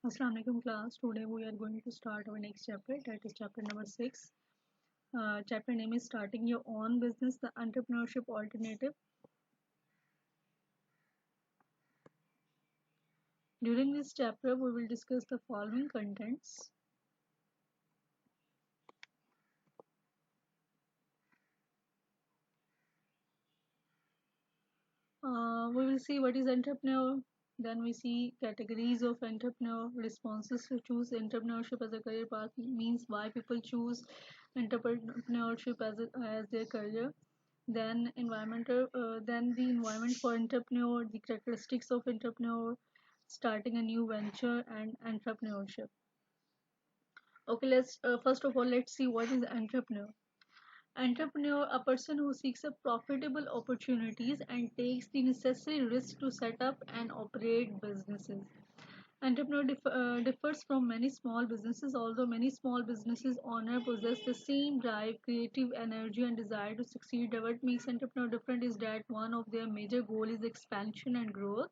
Assalamu alaikum class. Today we are going to start our next chapter, that is chapter number 6. Chapter name is Starting Your Own Business, the Entrepreneurship Alternative. During this chapter we will discuss the following contents. We will see what is entrepreneur, then we see categories of entrepreneur, responses to choose entrepreneurship as a career path, means why people choose entrepreneurship as their career. Then then the environment for entrepreneur, the characteristics of entrepreneur, starting a new venture, and entrepreneurship. Okay, let's first of all let's see what is entrepreneur. Entrepreneur, a person who seeks a profitable opportunities and takes the necessary risk to set up and operate businesses. Entrepreneur differs from many small businesses, although many small businesses owner possess the same drive, creative energy, and desire to succeed. What makes entrepreneur different is that one of their major goal is expansion and growth.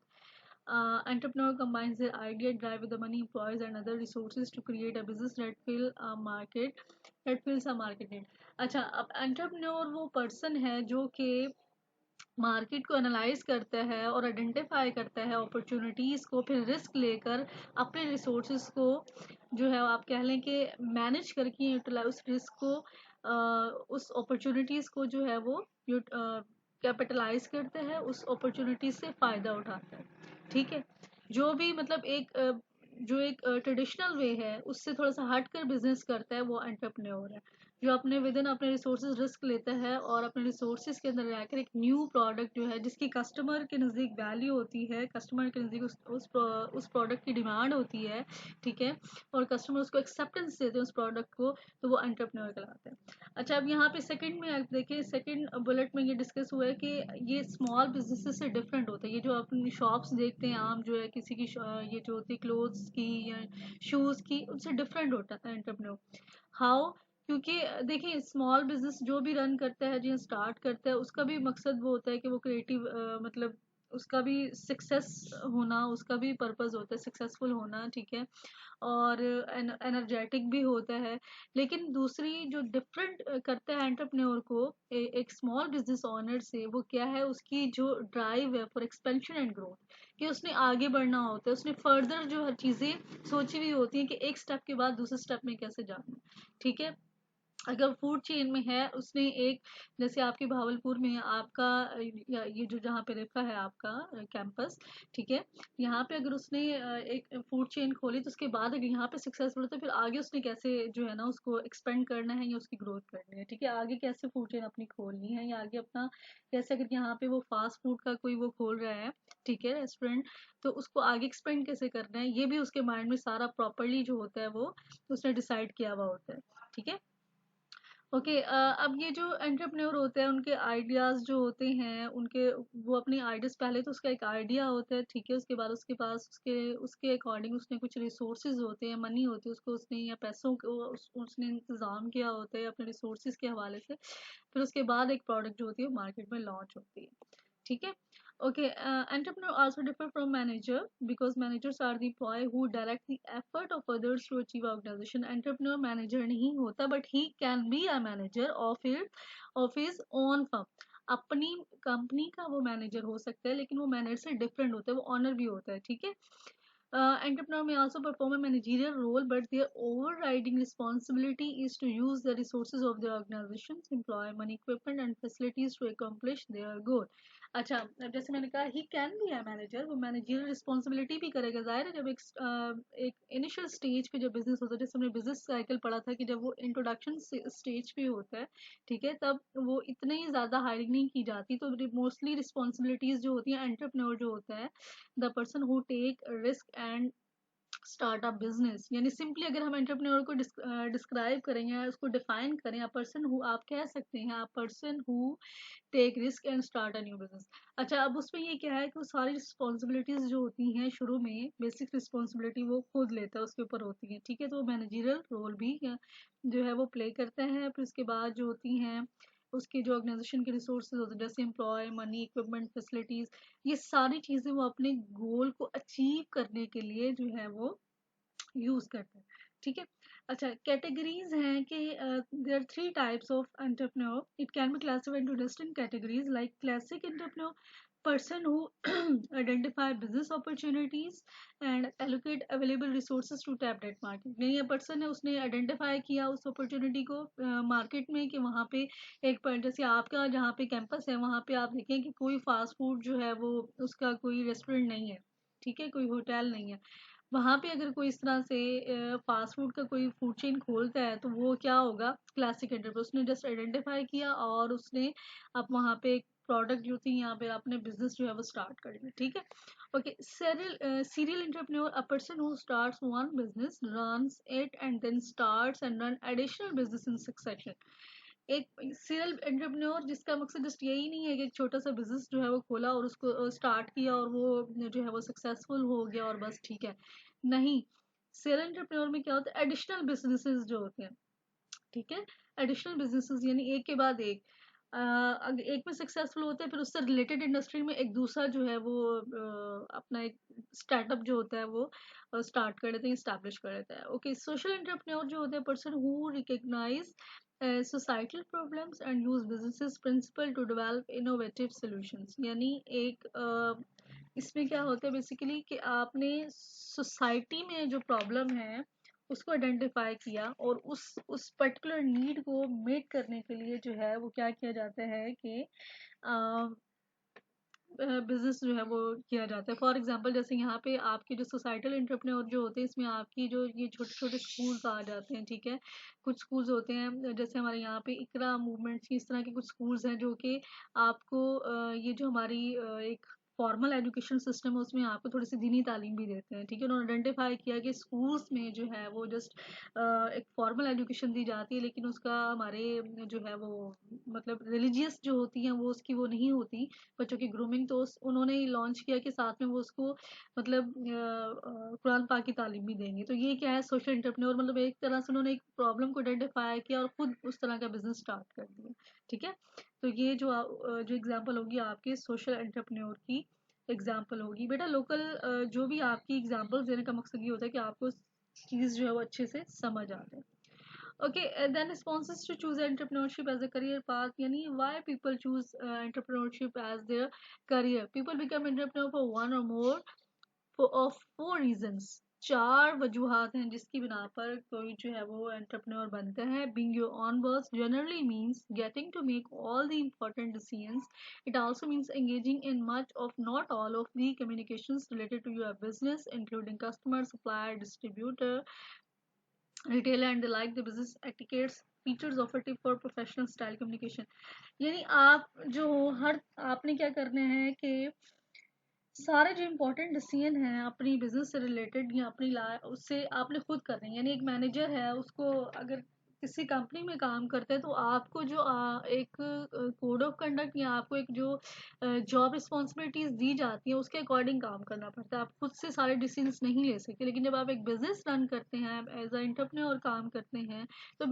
Entrepreneur combines their idea drive with the money, employees, and other resources to create a business that fills a market need. अच्छा, अब entrepreneur वो person है जो कि market को analyse करता है और आइडेंटिफाई करता है अपॉर्चुनिटीज़ को, फिर रिस्क लेकर अपने रिसोर्सेज को जो है आप कह लें कि मैनेज करके यूटिलाइज उस रिस्क को उस अपॉर्चुनिटीज़ को जो है वो कैपिटलाइज करते हैं, उस अपॉर्चुनिटीज से फ़ायदा उठाते हैं। ठीक है, जो भी मतलब जो एक ट्रेडिशनल वे है उससे थोड़ा सा हट कर बिजनेस करता है वो एंटरप्रेन्योर है, जो अपने विद इन अपने रिसोर्सेज रिस्क लेता है और अपने रिसोर्सेज के अंदर रहकर एक न्यू प्रोडक्ट जो है जिसकी कस्टमर के नज़दीक वैल्यू होती है, कस्टमर के नज़दीक उस प्रोडक्ट की डिमांड होती है। ठीक है, और कस्टमर उसको एक्सेप्टेंस देते हैं उस प्रोडक्ट को, तो वो एंटरप्रेन्योर कहलाते हैं। अच्छा, अब यहाँ पे सेकंड में आप देखिए, सेकंड बुलेट में ये डिस्कस हुआ है कि ये स्मॉल बिजनेसेस से डिफरेंट होता है। ये जो अपनी शॉप्स देखते हैं आम जो है किसी की ये जो होती है क्लोथ्स की या शूज़ की, उनसे डिफरेंट होता है एंटरप्रेन्योर। हाउ? क्योंकि देखिए स्मॉल बिजनेस जो भी रन करता है, जो स्टार्ट करता है, उसका भी मकसद वो होता है कि वो क्रिएटिव मतलब उसका भी सक्सेस होना, उसका भी पर्पस होता है सक्सेसफुल होना। ठीक है, और एनर्जेटिक भी होता है। लेकिन दूसरी जो डिफरेंट करता है एंटरप्रेन्योर को एक स्मॉल बिजनेस ओनर से, वो क्या है, उसकी जो ड्राइव है फॉर एक्सपेंशन एंड ग्रोथ, कि उसने आगे बढ़ना होता है, उसने फर्दर जो हर चीज़ें सोची हुई होती हैं कि एक स्टेप के बाद दूसरे स्टेप में कैसे जाना है। ठीक है, अगर फूड चेन में है उसने एक, जैसे आपके भावलपुर में आपका ये जो जहाँ पे रेफा है आपका कैंपस। ठीक है, यहाँ पे अगर उसने एक फूड चेन खोली तो उसके बाद अगर यहाँ पे सक्सेसफुल हो तो फिर आगे उसने कैसे जो है ना उसको एक्सपेंड करना है या उसकी ग्रोथ करनी है। ठीक है, आगे कैसे फूड चेन अपनी खोलनी है या आगे अपना कैसे, अगर यहाँ पे वो फास्ट फूड का कोई वो खोल रहा है, ठीक है, रेस्टोरेंट, तो उसको आगे एक्सपेंड कैसे करना है, ये भी उसके माइंड में सारा प्रॉपरली जो होता है वो उसने डिसाइड किया हुआ होता है। ठीक है, ओके। अब ये जो एंटरप्रेन्योर होते हैं उनके आइडियाज जो होते हैं उनके, वो अपनी आइडियाज पहले तो उसका एक आइडिया होता है। ठीक है, उसके बाद उसके पास उसके उसके अकॉर्डिंग उसने कुछ रिसोर्सेज होते हैं, मनी होती है, उसको उसने या पैसों को उसने इंतजाम किया होता है अपने रिसोर्सेज के हवाले से। फिर उसके बाद एक प्रोडक्ट जो होती है मार्केट में लॉन्च होती है। ठीक है, okay. Entrepreneur also differ from manager because managers are the employee who direct the effort of others to achieve organization. Entrepreneur manager नहीं होता, but he can be a manager of his own firm. अपनी company का वो manager हो सकता है, लेकिन वो मैनेजर से डिफरेंट होता है, वो ऑनर भी होता है। ठीक है, entrepreneur may also perform a managerial role, but their overriding responsibility is to use the resources of their organizations, employ money, equipment, and facilities to accomplish their goal. अच्छा, अब जैसे मैंने कहा he can be a manager, वो managerial responsibility भी करेगा। जाहिर है जब एक इनिशियल स्टेज पे जब बिजनेस होता है, जैसे हमने बिजनेस साइकिल पढ़ा था कि जब वो इंट्रोडक्शन स्टेज पे होता है, ठीक है, तब वो इतनी ज़्यादा हायरिंग नहीं की जाती, तो मोस्टली रिस्पॉन्सिबिलिटीज़ जो होती हैं एंटरप्रेन्योर जो होता है, the person who take risk and startup business, यानी सिंपली अगर हम एंटरप्रेन्योर को डिस्क्राइब करें या उसको डिफाइन करें, अ पर्सन हु, आप कह सकते हैं a person who take risk and start a new business. अच्छा, अब उसमें ये क्या है कि वो सारी रिस्पॉन्सिबिलिटीज जो होती हैं शुरू में, बेसिक रिस्पॉन्सिबिलिटी वो खुद लेता है, उसके ऊपर होती है। ठीक है, तो वो मैनेजरियल रोल भी जो है वो प्ले करता है। फिर उसके बाद जो होती हैं उसके जो ऑर्गेनाइजेशन के रिसोर्सेज होते हैं, जैसे एम्प्लॉय, मनी, इक्विपमेंट, फैसिलिटीज, ये सारी चीज़ें वो अपने गोल को अचीव करने के लिए जो है वो यूज करते हैं, ठीक है। अच्छा, कैटेगरीज हैं कि there are three types of entrepreneur, it can be classified into distinct categories like classic entrepreneur, person who identify business opportunities and allocate available resources to tap that market। नहीं, ये person है, उसने identify किया उस opportunity को market में कि वहाँ पे एक पॉइंट, जैसे आपका जहाँ पे कैंपस है वहाँ पे आप देखें कि कोई फास्ट फूड जो है वो उसका कोई रेस्टोरेंट नहीं है, ठीक है, कोई होटल नहीं है। वहाँ पे अगर कोई इस तरह से फास्ट फूड का कोई फूड चेन खोलता है तो वो क्या होगा, क्लासिक एंटरप्रेन्योर। उसने जस्ट आइडेंटिफाई किया और उसने अब वहाँ पे एक प्रोडक्ट जो थी यहाँ पे अपने बिजनेस जो है वो स्टार्ट कर दिया, ठीक है। Okay, serial entrepreneur, a person who starts one business, runs it and then starts and run additional business in succession। एक सीरियल एंटरप्रेन्योर जिसका मकसद जस्ट यही नहीं है कि एक छोटा सा बिजनेस जो है वो खोला और उसको स्टार्ट किया और वो जो है वो सक्सेसफुल हो गया और बस, ठीक है, नहीं। सीरियल एंटरप्रेन्योर में क्या होता है, एडिशनल बिजनेसेस जो होते हैं, ठीक है, एडिशनल बिजनेसेस यानी एक के बाद एक, अगर एक में सक्सेसफुल होते हैं फिर उससे रिलेटेड इंडस्ट्री में एक दूसरा जो है वो अपना एक स्टार्टअप जो होता है वो स्टार्ट कर देते हैं, स्टैब्लिश कर देता है। ओके, सोशल एंटरप्रेन्योर जो होते हैं, person who recognize societal problems and use businesses principle to develop innovative solutions। यानी एक इसमें क्या होता है बेसिकली कि आपने सोसाइटी में जो प्रॉब्लम है उसको आइडेंटिफाई किया और उस पर्टिकुलर नीड को मीट करने के लिए जो है वो क्या किया जाता है कि बिजनेस जो है वो किया जाता है। फॉर एग्जांपल, जैसे यहाँ पे आपके जो सोसाइटल एंटरप्रेन्योर जो होते हैं, इसमें आपकी जो ये छोटे छोटे स्कूल्स आ जाते हैं, ठीक है। कुछ स्कूल्स होते हैं जैसे हमारे यहाँ पे इकरा मूवमेंट्स की, इस तरह के कुछ स्कूल्स हैं जो कि आपको ये जो हमारी एक फॉर्मल एजुकेशन सिस्टम है उसमें आपको थोड़ी सी दीनी तालीम भी देते हैं, ठीक है। उन्होंने आइडेंटिफाई किया कि स्कूल्स में जो है वो जस्ट एक फॉर्मल एजुकेशन दी जाती है लेकिन उसका हमारे जो है वो मतलब रिलीजियस जो होती हैं वो उसकी वो नहीं होती बच्चों की ग्रूमिंग। तो उन्होंने लॉन्च किया कि साथ में वो उसको मतलब कुरान पाक की तालीम भी देंगे। तो ये क्या है, सोशल एंटरप्रेन्योर, मतलब एक तरह से उन्होंने एक प्रॉब्लम को आइडेंटिफाई किया और खुद उस तरह का बिजनेस स्टार्ट कर दिया, ठीक है। तो ये जो जो एग्जांपल होगी आपके सोशल एंटरप्रेन्योर की एग्जांपल होगी। बेटा लोकल जो भी आपकी एग्जांपल्स देने का मकसद ये होता है कि आपको चीज़ जो है वो अच्छे से समझ आ जाए। Okay, then responses to choose entrepreneurship as a career path, yani why people choose entrepreneurship as their career। People become entrepreneur for one or more of four reasons। चार वजूहात हैं जिसकी बिना पर कोई जो है वो एंटरप्रेन्योर बनता है। Being your own boss generally means getting to make all the important decisions। It also means engaging in much of not all of the communications related to your business, including customer, supplier, distributor, retailer and the like। the business etiquettes features of a tip for professional style communication। यानी आप जो हर आपने क्या करना है कि सारे जो इम्पोर्टेंट डिसीजन हैं अपनी बिजनेस से रिलेटेड या अपनी उससे आपने खुद करने हैं। यानी एक मैनेजर है, उसको अगर किसी कंपनी में काम करते हैं तो आपको जो एक कोड ऑफ कंडक्ट या आपको एक जो जॉब रिस्पॉन्सिबिलिटीज दी जाती है उसके अकॉर्डिंग काम करना पड़ता है। आप खुद से सारे डिसीजंस नहीं ले सकते। लेकिन जब आप एक बिजनेस रन करते हैं, एज अ एंटरप्रेन्योर काम करते हैं, तो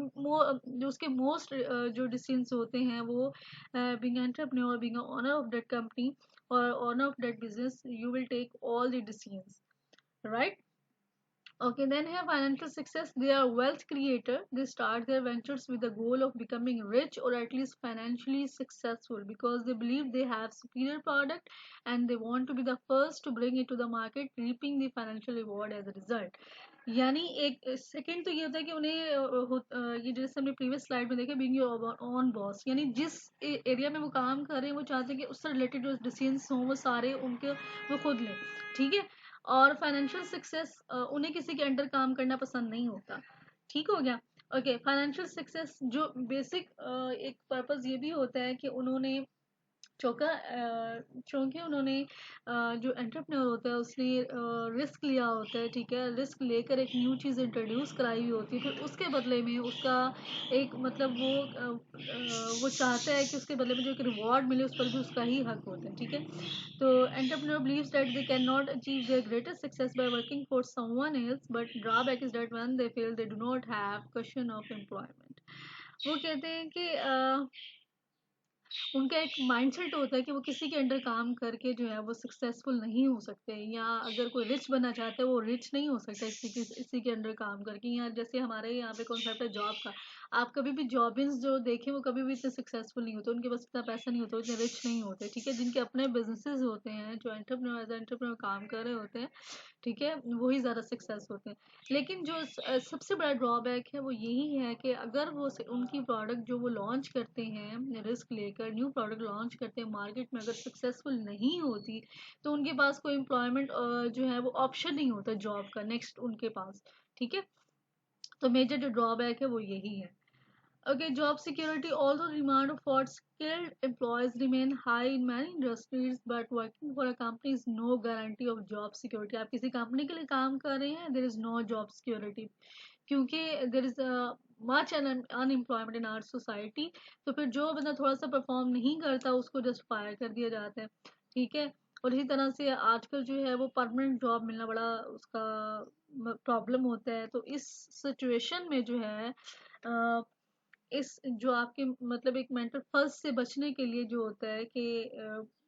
जो उसके मोस्ट जो डिसीजंस होते हैं वो being entrepreneur, being owner of that company or owner of that business, you will take all the decisions, right? Okay, then here financial success, they are wealth creator. They start their ventures with the goal of becoming rich or at least financially successful because they believe they have superior product and they want to be the first to bring it to the market, reaping the financial reward as a result। यानी एक second तो ये होता है कि उन्हें ये जैसे हमने प्रीवियस स्लाइड में देखा, बीइंग योर ओन बॉस, यानी जिस एरिया में वो काम कर रहे हैं वो चाहते हैं कि उससे रिलेटेड जो डिसीजंस हों वो सारे उनके वो खुद लें, ठीक है। और फाइनेंशियल सक्सेस, उन्हें किसी के अंडर काम करना पसंद नहीं होता, ठीक हो गया। ओके, फाइनेंशियल सक्सेस जो बेसिक एक पर्पस ये भी होता है कि उन्होंने चौका चूंकि उन्होंने जो एंटरप्रेन्योर होता है उसने रिस्क लिया होता है, ठीक है। रिस्क लेकर एक न्यू चीज़ इंट्रोड्यूस कराई हुई होती है, फिर उसके बदले में उसका एक मतलब वो चाहता है कि उसके बदले में जो एक रिवॉर्ड मिले उस पर भी उसका ही हक होता है, ठीक है। तो entrepreneur believes that they cannot achieve their greatest success by working for someone else, but drawback is that when they fail they do not have cushion of employment। वो कहते हैं कि उनका एक माइंडसेट होता है कि वो किसी के अंडर काम करके जो है वो सक्सेसफुल नहीं हो सकते, या अगर कोई रिच बनना चाहता है वो रिच नहीं हो सकता इसी के अंडर काम करके। या जैसे हमारे यहाँ पे कॉन्सेप्ट है जॉब का, आप कभी भी जॉबिन्स जो देखें वो कभी भी इतने सक्सेसफुल नहीं होते, उनके पास इतना पैसा नहीं होता, इतने रिच नहीं होते, ठीक है। जिनके अपने बिजनेसेस होते हैं, जो एंटरप्रेन्योर काम कर रहे होते हैं, ठीक है, वही ज़्यादा सक्सेस होते हैं। लेकिन जो सबसे बड़ा ड्रॉबैक है वो यही है कि अगर वो उनकी प्रोडक्ट जो वो लॉन्च करते हैं रिस्क लेकर, न्यू प्रोडक्ट लॉन्च करते हैं मार्केट में, अगर सक्सेसफुल नहीं होती तो उनके पास कोई एम्प्लॉयमेंट जो है वो ऑप्शन नहीं होता जॉब का नेक्स्ट उनके पास, ठीक है। तो मेजर जो ड्रॉबैक है वो यही है। Okay, job security, although demand for skilled employees remain high in many industries, but working for a company is no guarantee of job security. आप किसी कंपनी के लिए काम कर रहे हैं, there is no job security, क्योंकि there is much unemployment in our society। तो फिर जो बंदा थोड़ा सा परफॉर्म नहीं करता उसको जस्ट फायर कर दिया जाता है, ठीक है। और इसी तरह से आजकल जो है वो परमानेंट जॉब मिलना बड़ा उसका प्रॉब्लम होता है। तो इस सिचुएशन में जो है इस जो आपके मतलब एक मेंटल फर्स्ट से बचने के लिए जो होता है कि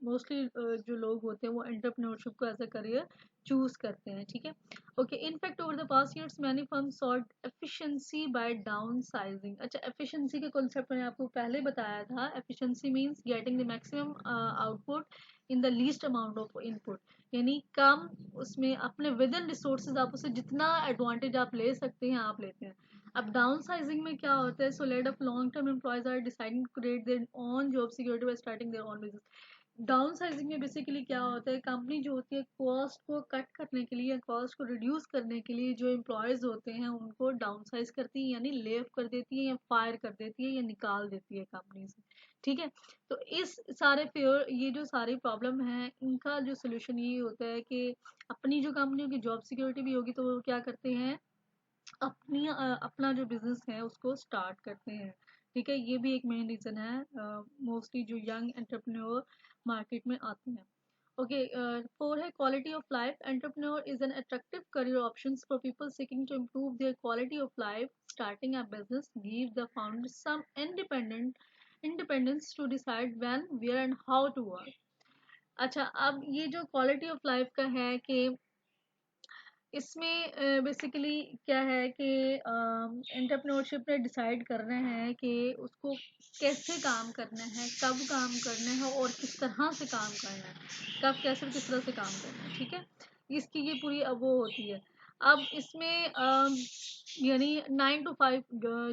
मोस्टली जो लोग होते हैं वो एंटरप्रेन्योरशिप को एज अ करियर चूज करते हैं, ठीक है। Okay, in fact over the past years many firms solve efficiency by downsizing. अच्छा, एफिशिएंसी के कॉन्सेप्ट मैंने आपको पहले बताया था। Efficiency means getting the maximum output in the least amount of input, यानी कम उसमें अपने विद इन रिसोर्सेज आप उसे जितना एडवांटेज आप ले सकते हैं आप लेते हैं। अब डाउन साइजिंग में क्या होता है, so lot of long term employees are deciding to create their own job security by starting their own business. Downsizing में बेसिकली क्या होता है, कंपनी जो होती है कॉस्ट को कट करने के लिए या कॉस्ट को रिड्यूस करने के लिए जो एम्प्लॉयज होते हैं उनको डाउन साइज करती है, यानी ले ऑफ कर देती है या फायर कर देती है या निकाल देती है कंपनी से, ठीक है। तो इस सारे फेयर ये जो सारी प्रॉब्लम है इनका जो सोल्यूशन ये होता है कि अपनी जो कंपनियों की जॉब सिक्योरिटी भी होगी तो वो क्या करते हैं, अपना जो बिजनेस है उसको स्टार्ट करते हैं, ठीक है। ये भी एक मेन रीजन है मोस्टली जो यंग एंटरप्रेन्योर मार्केट में आते हैं। ओके, फोर है quality of life. Entrepreneur is an attractive career options for people seeking to improve their quality of life. Starting a business give the founders some independence to decide when, where and how to work. अच्छा, अब ये जो quality of life का है कि इसमें basically क्या है कि एंटरप्रेन्योरशिप ने डिसाइड करना है कि उसको कैसे काम करना है, कब काम करना है और किस तरह से काम करना है, कब कैसे और किस तरह से काम करना है, ठीक है। इसकी ये पूरी अब वो होती है। अब इसमें यानी 9 to 5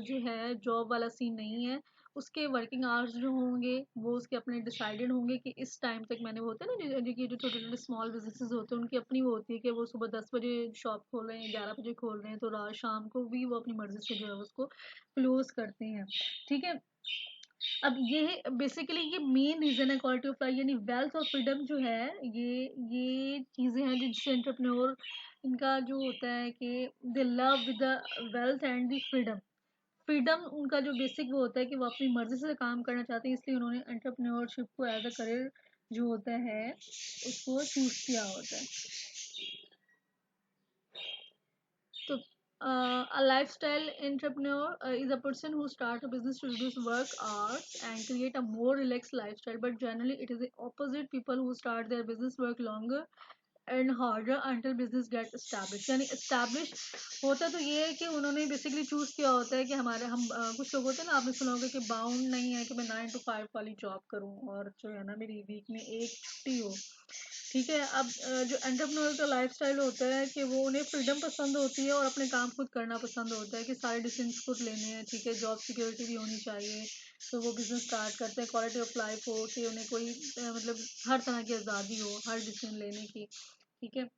जो है जॉब वाला सीन नहीं है। उसके वर्किंग आवर्स जो होंगे वो उसके अपने डिसाइडेड होंगे कि इस टाइम तक मैंने, वो होता है ना जो छोटे छोटे स्मॉल बिजनेसेस होते हैं उनकी अपनी वो होती है कि वो सुबह 10 बजे शॉप खोल रहे हैं, 11 बजे खोल रहे हैं, तो रात शाम को भी वो अपनी मर्जी से जो है उसको क्लोज करते हैं, ठीक है। अब ये बेसिकली ये मेन रीजन है क्वालिटी ऑफ लाइफ, यानी वेल्थ और फ्रीडम जो है, ये चीजें हैं जिनसे एंटरप्रेन्योर इनका जो होता है कि दे love with the wealth and the freedom. Freedom उनका जो बेसिक वो होता है कि वो अपनी मर्जी से काम करना चाहते हैं, इसलिए उन्होंने एंटरप्रेन्योरशिप को एज अ करियर जो होता है उसको चूज किया होता है। तो a lifestyle entrepreneur is a person who start a business to reduce work hours and create a more relaxed lifestyle, but generally it is the opposite, people who start their business work longer and harder until business get establish. यानी establish होता तो ये है कि उन्होंने basically choose किया होता है कि हमारे हम कुछ लोग होते हैं ना, आपने सुना होगा कि बाउंड नहीं है कि मैं 9 to 5 वाली जॉब करूं और जो है ना मेरी वीक में एक छुट्टी हो, ठीक है। अब जो एंटरप्रेन्योर का लाइफस्टाइल होता है कि वो उन्हें फ्रीडम पसंद होती है और अपने काम खुद करना पसंद होता है कि सारे डिसीजन खुद लेने हैं, ठीक है। जॉब सिक्योरिटी भी होनी चाहिए, तो वो बिजनेस स्टार्ट करते हैं। क्वालिटी ऑफ लाइफ हो कि उन्हें कोई मतलब हर तरह की आज़ादी हो हर डिसीजन लेने की, ठीक है।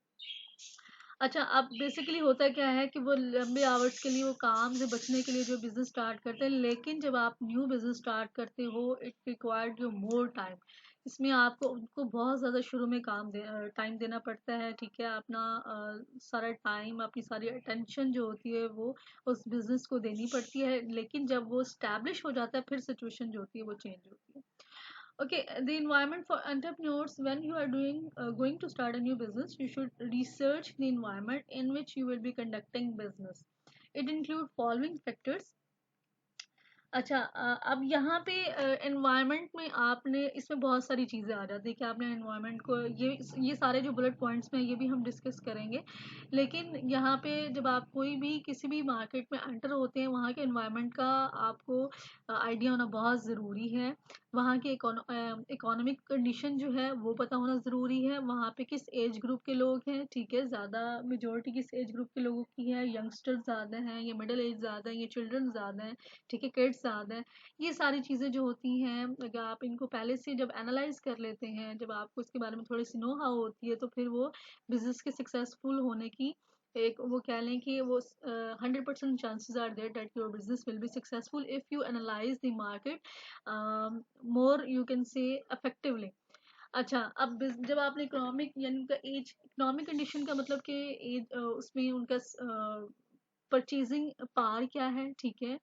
अच्छा, अब बेसिकली होता क्या है कि वो लंबे आवर्स के लिए वो काम से बचने के लिए जो बिजनेस स्टार्ट करते हैं, लेकिन जब आप न्यू बिजनेस स्टार्ट करते हो it required you more time. इसमें आपको उनको बहुत ज़्यादा शुरू में टाइम देना पड़ता है, ठीक है। अपना सारा टाइम अपनी सारी अटेंशन जो होती है वो उस बिजनेस को देनी पड़ती है, लेकिन जब वो स्टैब्लिश हो जाता है फिर सिचुएशन जो होती है वो चेंज होती है। Okay, the environment for entrepreneurs, when you are going to start a new business, you should research the environment in which you will be conducting business. It includes following factors. अच्छा, अब यहाँ पे environment में आपने इसमें बहुत सारी चीज़ें आ जाती है कि आपने एनवायरनमेंट को ये सारे जो बुलेट पॉइंट्स में ये भी हम डिस्कस करेंगे। लेकिन यहाँ पे जब आप कोई भी किसी भी मार्केट में एंटर होते हैं, वहाँ के एनवायरनमेंट का आपको आइडिया होना बहुत ज़रूरी है। वहाँ की इकोनॉमिक कंडीशन जो है वो पता होना ज़रूरी है। वहाँ पे किस एज ग्रुप के लोग हैं, ठीक है, ज़्यादा मेजोरिटी किस एज ग्रुप के लोगों की है, यंगस्टर्स ज़्यादा हैं या मिडिल एज ज़्यादा है या चिल्ड्रन ज़्यादा हैं, ठीक है, किड्स ज़्यादा हैं। ये सारी चीज़ें जो होती हैं, अगर आप इनको पहले से जब एनालाइज कर लेते हैं, जब आपको इसके बारे में थोड़ी सी नो हाउ होती है, तो फिर वो बिजनेस के सक्सेसफुल होने की एक वो कह लें कि वो 100% chances are there that your business will be successful if you analyze the market more you can say effectively. अच्छा, अब जब आपने इकोनॉमिक यानी उनका एज, इकोनॉमिक कंडीशन का मतलब कि एज, उसमें उनका परचेजिंग पावर क्या है, ठीक है,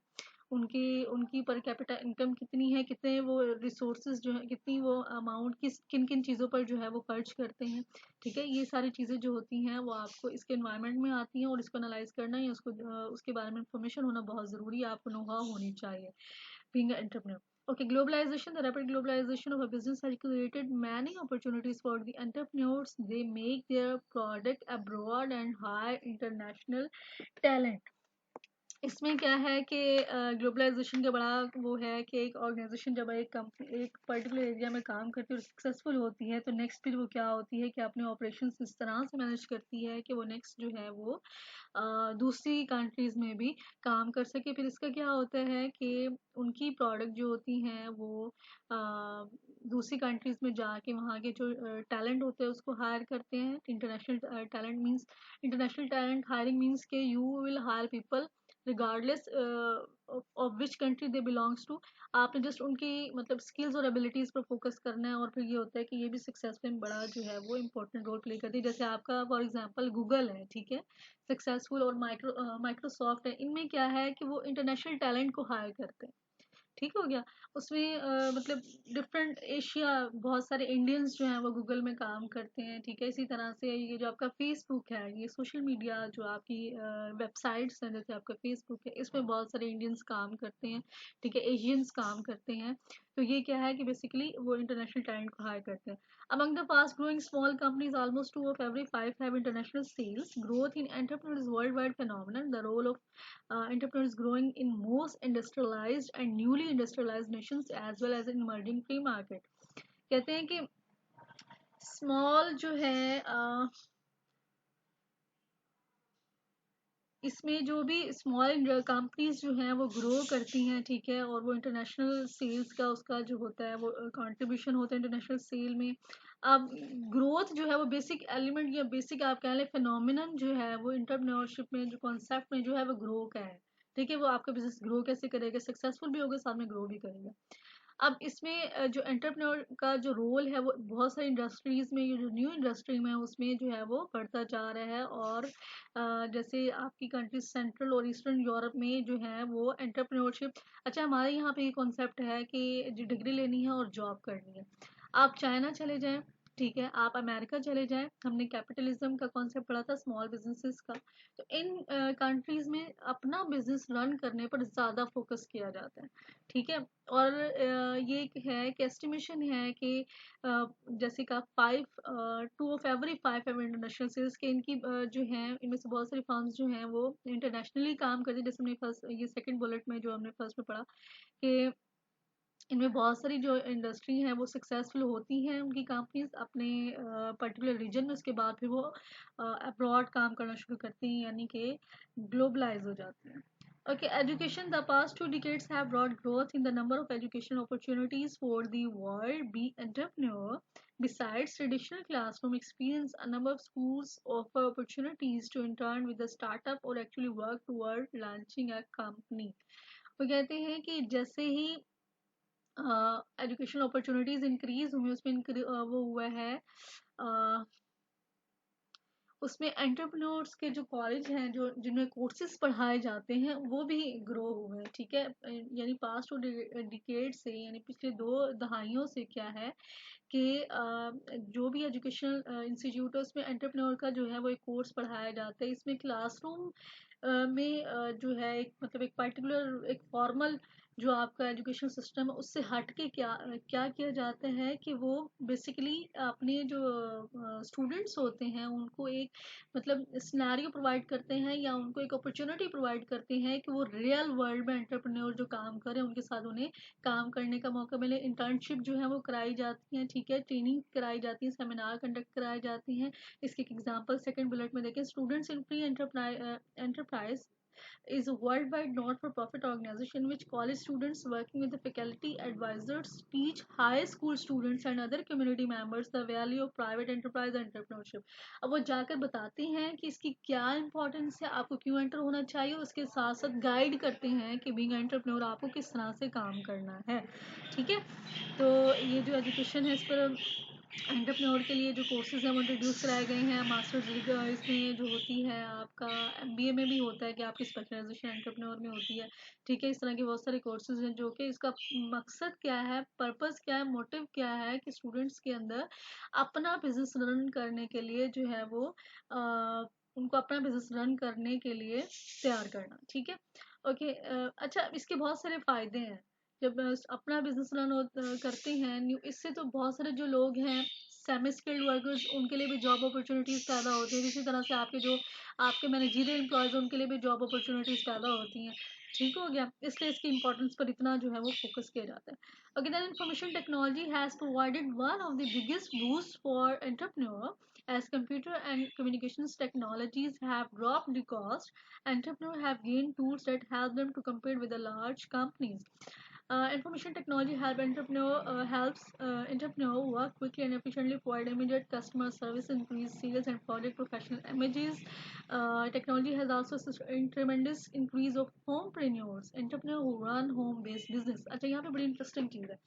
उनकी उनकी पर कैपिटा इनकम कितनी है, कितने वो रिसोर्सेज जो है, कितनी वो अमाउंट किस किन किन चीज़ों पर जो है वो खर्च करते हैं, ठीक है, ये सारी चीज़ें जो होती हैं वो आपको इसके एनवायरनमेंट में आती हैं और इसको एनालाइज करना या उसको उसके बारे में इंफॉर्मेशन होना बहुत ज़रूरी है, आपको नो हाउ होनी चाहिए being an entrepreneur. Okay, globalization, the rapid globalization of a business has created many opportunities for the entrepreneurs. They make their product abroad and hire international talent. इसमें क्या है कि ग्लोबलाइजेशन का बड़ा वो है कि एक ऑर्गेनाइजेशन जब एक कंपनी एक पर्टिकुलर एरिया में काम करती है और सक्सेसफुल होती है, तो नेक्स्ट फिर वो क्या होती है कि अपने ऑपरेशंस इस तरह से मैनेज करती है कि वो नेक्स्ट जो है वो दूसरी कंट्रीज में भी काम कर सके। फिर इसका क्या होता है कि उनकी प्रोडक्ट जो होती हैं वो दूसरी कंट्रीज में जाके वहाँ के जो टैलेंट होते हैं उसको हायर करते हैं। International talent means, international talent hiring means के you will hire people regardless of which country they belongs to. आपने जस्ट उनकी मतलब स्किल्स और एबिलिटीज पर फोकस करना है और फिर ये होता है कि ये भी सक्सेस में बड़ा जो है वो इंपॉर्टेंट रोल प्ले करती है। जैसे आपका फॉर एग्जांपल गूगल है, ठीक है, सक्सेसफुल, और माइक्रोसॉफ्ट है, इनमें क्या है कि वो इंटरनेशनल टैलेंट को हायर करते हैं, ठीक हो गया। उसमें मतलब डिफरेंट एशिया, बहुत सारे इंडियंस जो हैं वो गूगल में काम करते हैं, ठीक है। इसी तरह से ये जो आपका फेसबुक है, ये सोशल मीडिया जो आपकी वेबसाइट्स हैं, जैसे आपका फेसबुक है, इसमें बहुत सारे इंडियंस काम करते हैं, ठीक है, एशियंस काम करते हैं। तो ये क्या है कि बेसिकली वो इंटरनेशनल टैलेंट को हायर करते हैं। Among the fast growing small companies, almost two of every five have international sales. Growth in entrepreneurs is worldwide phenomenon. The role of entrepreneurs growing in most industrialized and newly industrialized nations as well as in emerging free market। कहते हैं कि small जो है इसमें जो भी small companies जो हैं वो ग्रो करती हैं, ठीक है, और वो इंटरनेशनल सेल्स का उसका जो होता है वो कंट्रीब्यूशन होता है इंटरनेशनल सेल में। अब ग्रोथ जो है वो बेसिक एलिमेंट या बेसिक आप कह लें फिनोमिनन जो है वो इंटरप्रेन्योरशिप में जो कॉन्सेप्ट में जो है वो ग्रो का है, ठीक है। वो आपका बिजनेस ग्रो कैसे करेगा, सक्सेसफुल भी होगा, साथ में ग्रो भी करेगा। अब इसमें जो एंटरप्रेन्योर का जो रोल है वो बहुत सारी इंडस्ट्रीज में, ये जो न्यू इंडस्ट्री में है उसमें जो है वो बढ़ता जा रहा है। और जैसे आपकी कंट्री सेंट्रल और ईस्टर्न यूरोप में जो है वो एंटरप्रेन्योरशिप, अच्छा हमारे यहाँ पे ये कॉन्सेप्ट है कि जो डिग्री लेनी है और जॉब करनी है। आप चाइना चले जाएं, ठीक है, आप अमेरिका चले जाएं, हमने कैपिटलिज्म का कॉन्सेप्ट पढ़ा था, स्मॉल बिजनेसेस का। तो इन कंट्रीज में अपना बिजनेस रन करने पर ज़्यादा फोकस किया जाता है, ठीक है। और ये एक है कि एस्टिमेशन है कि जैसे का 2 of every 5 इंटरनेशनल सेल्स के इनकी जो हैं इनमें से बहुत सारी फर्म्स जो हैं वो इंटरनेशनली काम करती है। जैसे हमने फर्स्ट ये सेकंड बुलेट में जो हमने फर्स्ट में पढ़ा कि इनमें बहुत सारी जो इंडस्ट्री हैं वो सक्सेसफुल होती हैं उनकी कंपनीज अपने पर्टिकुलर रीजन में, उसके बाद फिर वो अब्रॉड काम करना शुरू करती हैं, यानी कि ग्लोबलाइज हो जाती हैं। Okay, education. The past 2 decades have brought growth in the number of education opportunities for the world. Be entrepreneur. Besides traditional classroom experience, a number of schools offer opportunities to intern with a startup or actually work toward launching a company. वो कहते हैं कि जैसे ही educational opportunities increase हुई, उसमें वो हुआ है उसमें एंटरप्रेन्योर्स के जो कॉलेज हैं, जो जिनमें कोर्सेज पढ़ाए जाते हैं वो भी ग्रो हुए हैं, ठीक है। यानी पास्ट 2 डिकेड से, यानी पिछले 2 दहाइयों से क्या है कि जो भी एजुकेशनल इंस्टीट्यूट है उसमें एंटरप्रेन्योर का जो है वो एक कोर्स पढ़ाया जाता है। इसमें क्लासरूम में जो है एक मतलब एक पर्टिकुलर एक फॉर्मल जो आपका एजुकेशन सिस्टम है उससे हट के क्या क्या किया जाता है कि वो बेसिकली अपने जो स्टूडेंट्स होते हैं उनको एक मतलब सिनेरियो प्रोवाइड करते हैं या उनको एक अपॉर्चुनिटी प्रोवाइड करते हैं कि वो रियल वर्ल्ड में एंटरप्रेन्योर जो काम करें उनके साथ उन्हें काम करने का मौका मिले। इंटर्नशिप जो है वो कराई जाती है, ठीक है, ट्रेनिंग कराई जाती है, सेमिनार कंडक्ट कराए जाती हैं। इसके एक एग्जाम्पल सेकंड बुलेट में देखें, students in free enterprise is a worldwide not-for-profit organization in which college students working with the faculty advisors teach high school students and other community members the value of private enterprise and entrepreneurship। अब वो जाकर बताते हैं कि इसकी क्या importance है, आपको क्यों एंटर होना चाहिए, उसके साथ साथ गाइड करते हैं कि बीइंग एंटरप्रेन्योर आपको किस तरह से काम करना है। ठीक है, तो ये जो एजुकेशन है इस पर एंटरप्रेन्योर के लिए जो कोर्सेज हैं वो इंट्रोड्यूस कराए गए हैं। मास्टर्स इसमें जो होती है आपका एमबीए में भी होता है कि आपकी स्पेशलाइजेशन एंटरप्रेन्योर में होती है। ठीक है, इस तरह के बहुत सारे कोर्सेज हैं जो कि इसका मकसद क्या है, पर्पस क्या है, मोटिव क्या है कि स्टूडेंट्स के अंदर अपना बिजनेस रन करने के लिए जो है वो उनको अपना बिजनेस रन करने के लिए तैयार करना। ठीक है, ओके। अच्छा, इसके बहुत सारे फायदे हैं जब अपना बिजनेस रन करते हैं। इससे तो बहुत सारे जो लोग हैं सेमी स्किल्ड वर्कर्स उनके लिए भी जॉब अपॉर्चुनिटीज़ पैदा होती हैं। इसी तरह से आपके जो आपके मैनेजरियल एम्प्लॉयज़ उनके लिए भी जॉब अपॉर्चुनिटीज़ पैदा होती हैं। ठीक हो गया, इसलिए इसकी इंपॉर्टेंस पर इतना जो है वो फोकस किया जाता है। Okay, then information technology has provided one of the biggest boost for entrepreneur as computer and communications technologies have dropped the cost. Entrepreneurs have gained tools that help them to compete with the large companies. Information technology helps entrepreneur work quickly and efficiently, provide immediate customer service, increase sales and project professional images. Technology has also in tremendous increase of homepreneurs, entrepreneur who run home based business। अच्छा, यहाँ पे बड़ी interesting चीज़ है।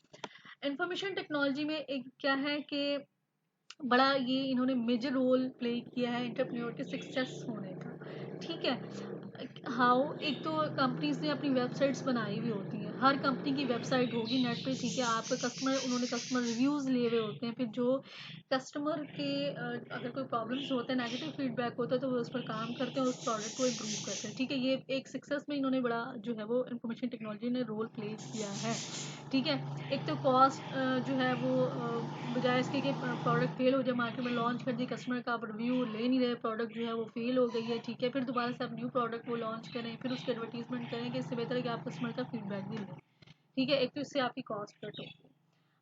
Information technology में एक क्या है कि बड़ा ये इन्होंने मेजर रोल प्ले किया है एंटरप्रेन्योर के सक्सेस होने का। ठीक है, हाउ, एक तो कंपनीज ने अपनी वेबसाइट्स बनाई हुई होती हैं, हर कंपनी की वेबसाइट होगी नेट पे। ठीक है, आपका कस्टमर, उन्होंने कस्टमर रिव्यूज़ लिए हुए होते हैं, फिर जो कस्टमर के अगर कोई प्रॉब्लम्स होते हैं, नेगेटिव फीडबैक होता है तो वो उस पर काम करते हैं और उस प्रोडक्ट को इम्प्रूव करते हैं। ठीक है, ये एक सक्सेस में इन्होंने बड़ा जो है वो इंफॉर्मेशन टेक्नोलॉजी ने रोल प्ले किया है। ठीक है, एक तो कॉस्ट जो है वो बजाय इसके कि प्रोडक्ट फेल हो जाए, मार्केट में लॉन्च कर दी, कस्टमर का आप रिव्यू ले नहीं रहे, प्रोडक्ट जो है वो फेल हो गई है। ठीक है, फिर दोबारा से आप न्यू प्रोडक्ट वो लॉन्च करें, फिर उसकी एडवर्टीजमेंट करें कि इससे बेहतर है कि आप कस्टमर का फीडबैक भी लें। ठीक है, एक तो इससे आपकी कॉस्ट कट होगी।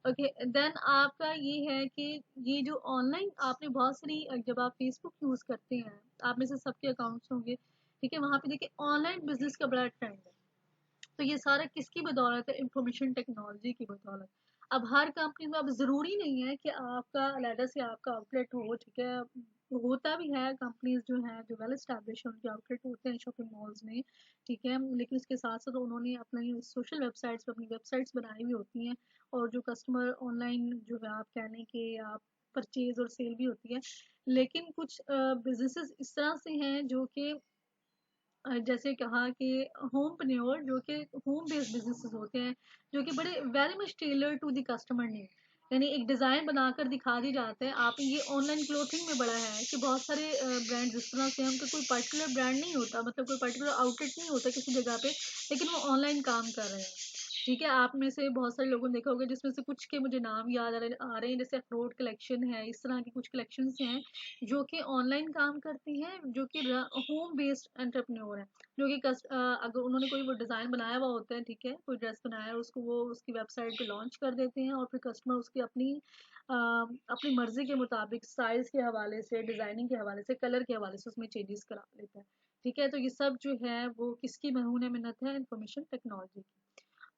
ओके, देन आपका ये है कि ये जो ऑनलाइन आपने बहुत सारी जब आप फेसबुक यूज़ करते हैं, आप में से सबके अकाउंट्स होंगे। ठीक है, वहाँ पे देखिए ऑनलाइन बिजनेस का बड़ा ट्रेंड है। तो ये सारा किसकी बदौलत है? इंफॉर्मेशन टेक्नोलॉजी की बदौलत। अब हर कंपनी में अब ज़रूरी नहीं है कि आपका अलहदा से आपका आउटलेट हो। ठीक है, होता भी है, कंपनीज जो हैं जो वेल एस्टैब्लिश उनके आउटलेट होते हैं शॉपिंग मॉल्स में। ठीक है, लेकिन उसके साथ साथ उन्होंने अपनी सोशल वेबसाइट्स पर अपनी वेबसाइट्स बनाई हुई होती हैं और जो कस्टमर ऑनलाइन जो है आप कह लें कि आप परचेज और सेल भी होती है। लेकिन कुछ बिजनेसेस इस तरह से हैं जो कि जैसे कहा कि होमप्रेन्योर जो कि होम बेस्ड बिजनेसेस होते हैं, जो कि बड़े very much tailor to the customer need, यानी एक डिज़ाइन बनाकर दिखा दी जाते हैं। आप ये ऑनलाइन क्लोथिंग में बड़ा है कि बहुत सारे ब्रांड जिस तरह से उनका कोई पर्टिकुलर ब्रांड नहीं होता, मतलब कोई पर्टिकुलर आउटलेट नहीं होता किसी जगह पे, लेकिन वो ऑनलाइन काम कर रहे हैं। ठीक है, आप में से बहुत सारे लोगों ने देखा होगा जिसमें से कुछ के मुझे नाम याद आ रहे हैं, जैसे अखरोट कलेक्शन है, इस तरह के कुछ कलेक्शंस हैं जो कि ऑनलाइन काम करती हैं, जो कि होम बेस्ड एंटरप्रेन्योर है, जो कि अगर उन्होंने कोई वो डिज़ाइन बनाया हुआ होता है, ठीक है, कोई ड्रेस बनाया है, उसको वो उसकी वेबसाइट पे लॉन्च कर देते हैं और फिर कस्टमर उसकी अपनी मर्जी के मुताबिक साइज के हवाले से, डिज़ाइनिंग के हवाले से, कलर के हवाले से उसमें चेंजेस करा लेता है। ठीक है, तो ये सब जो है वो किसकी महीने मिन्नत है? इंफॉर्मेशन टेक्नोलॉजी की।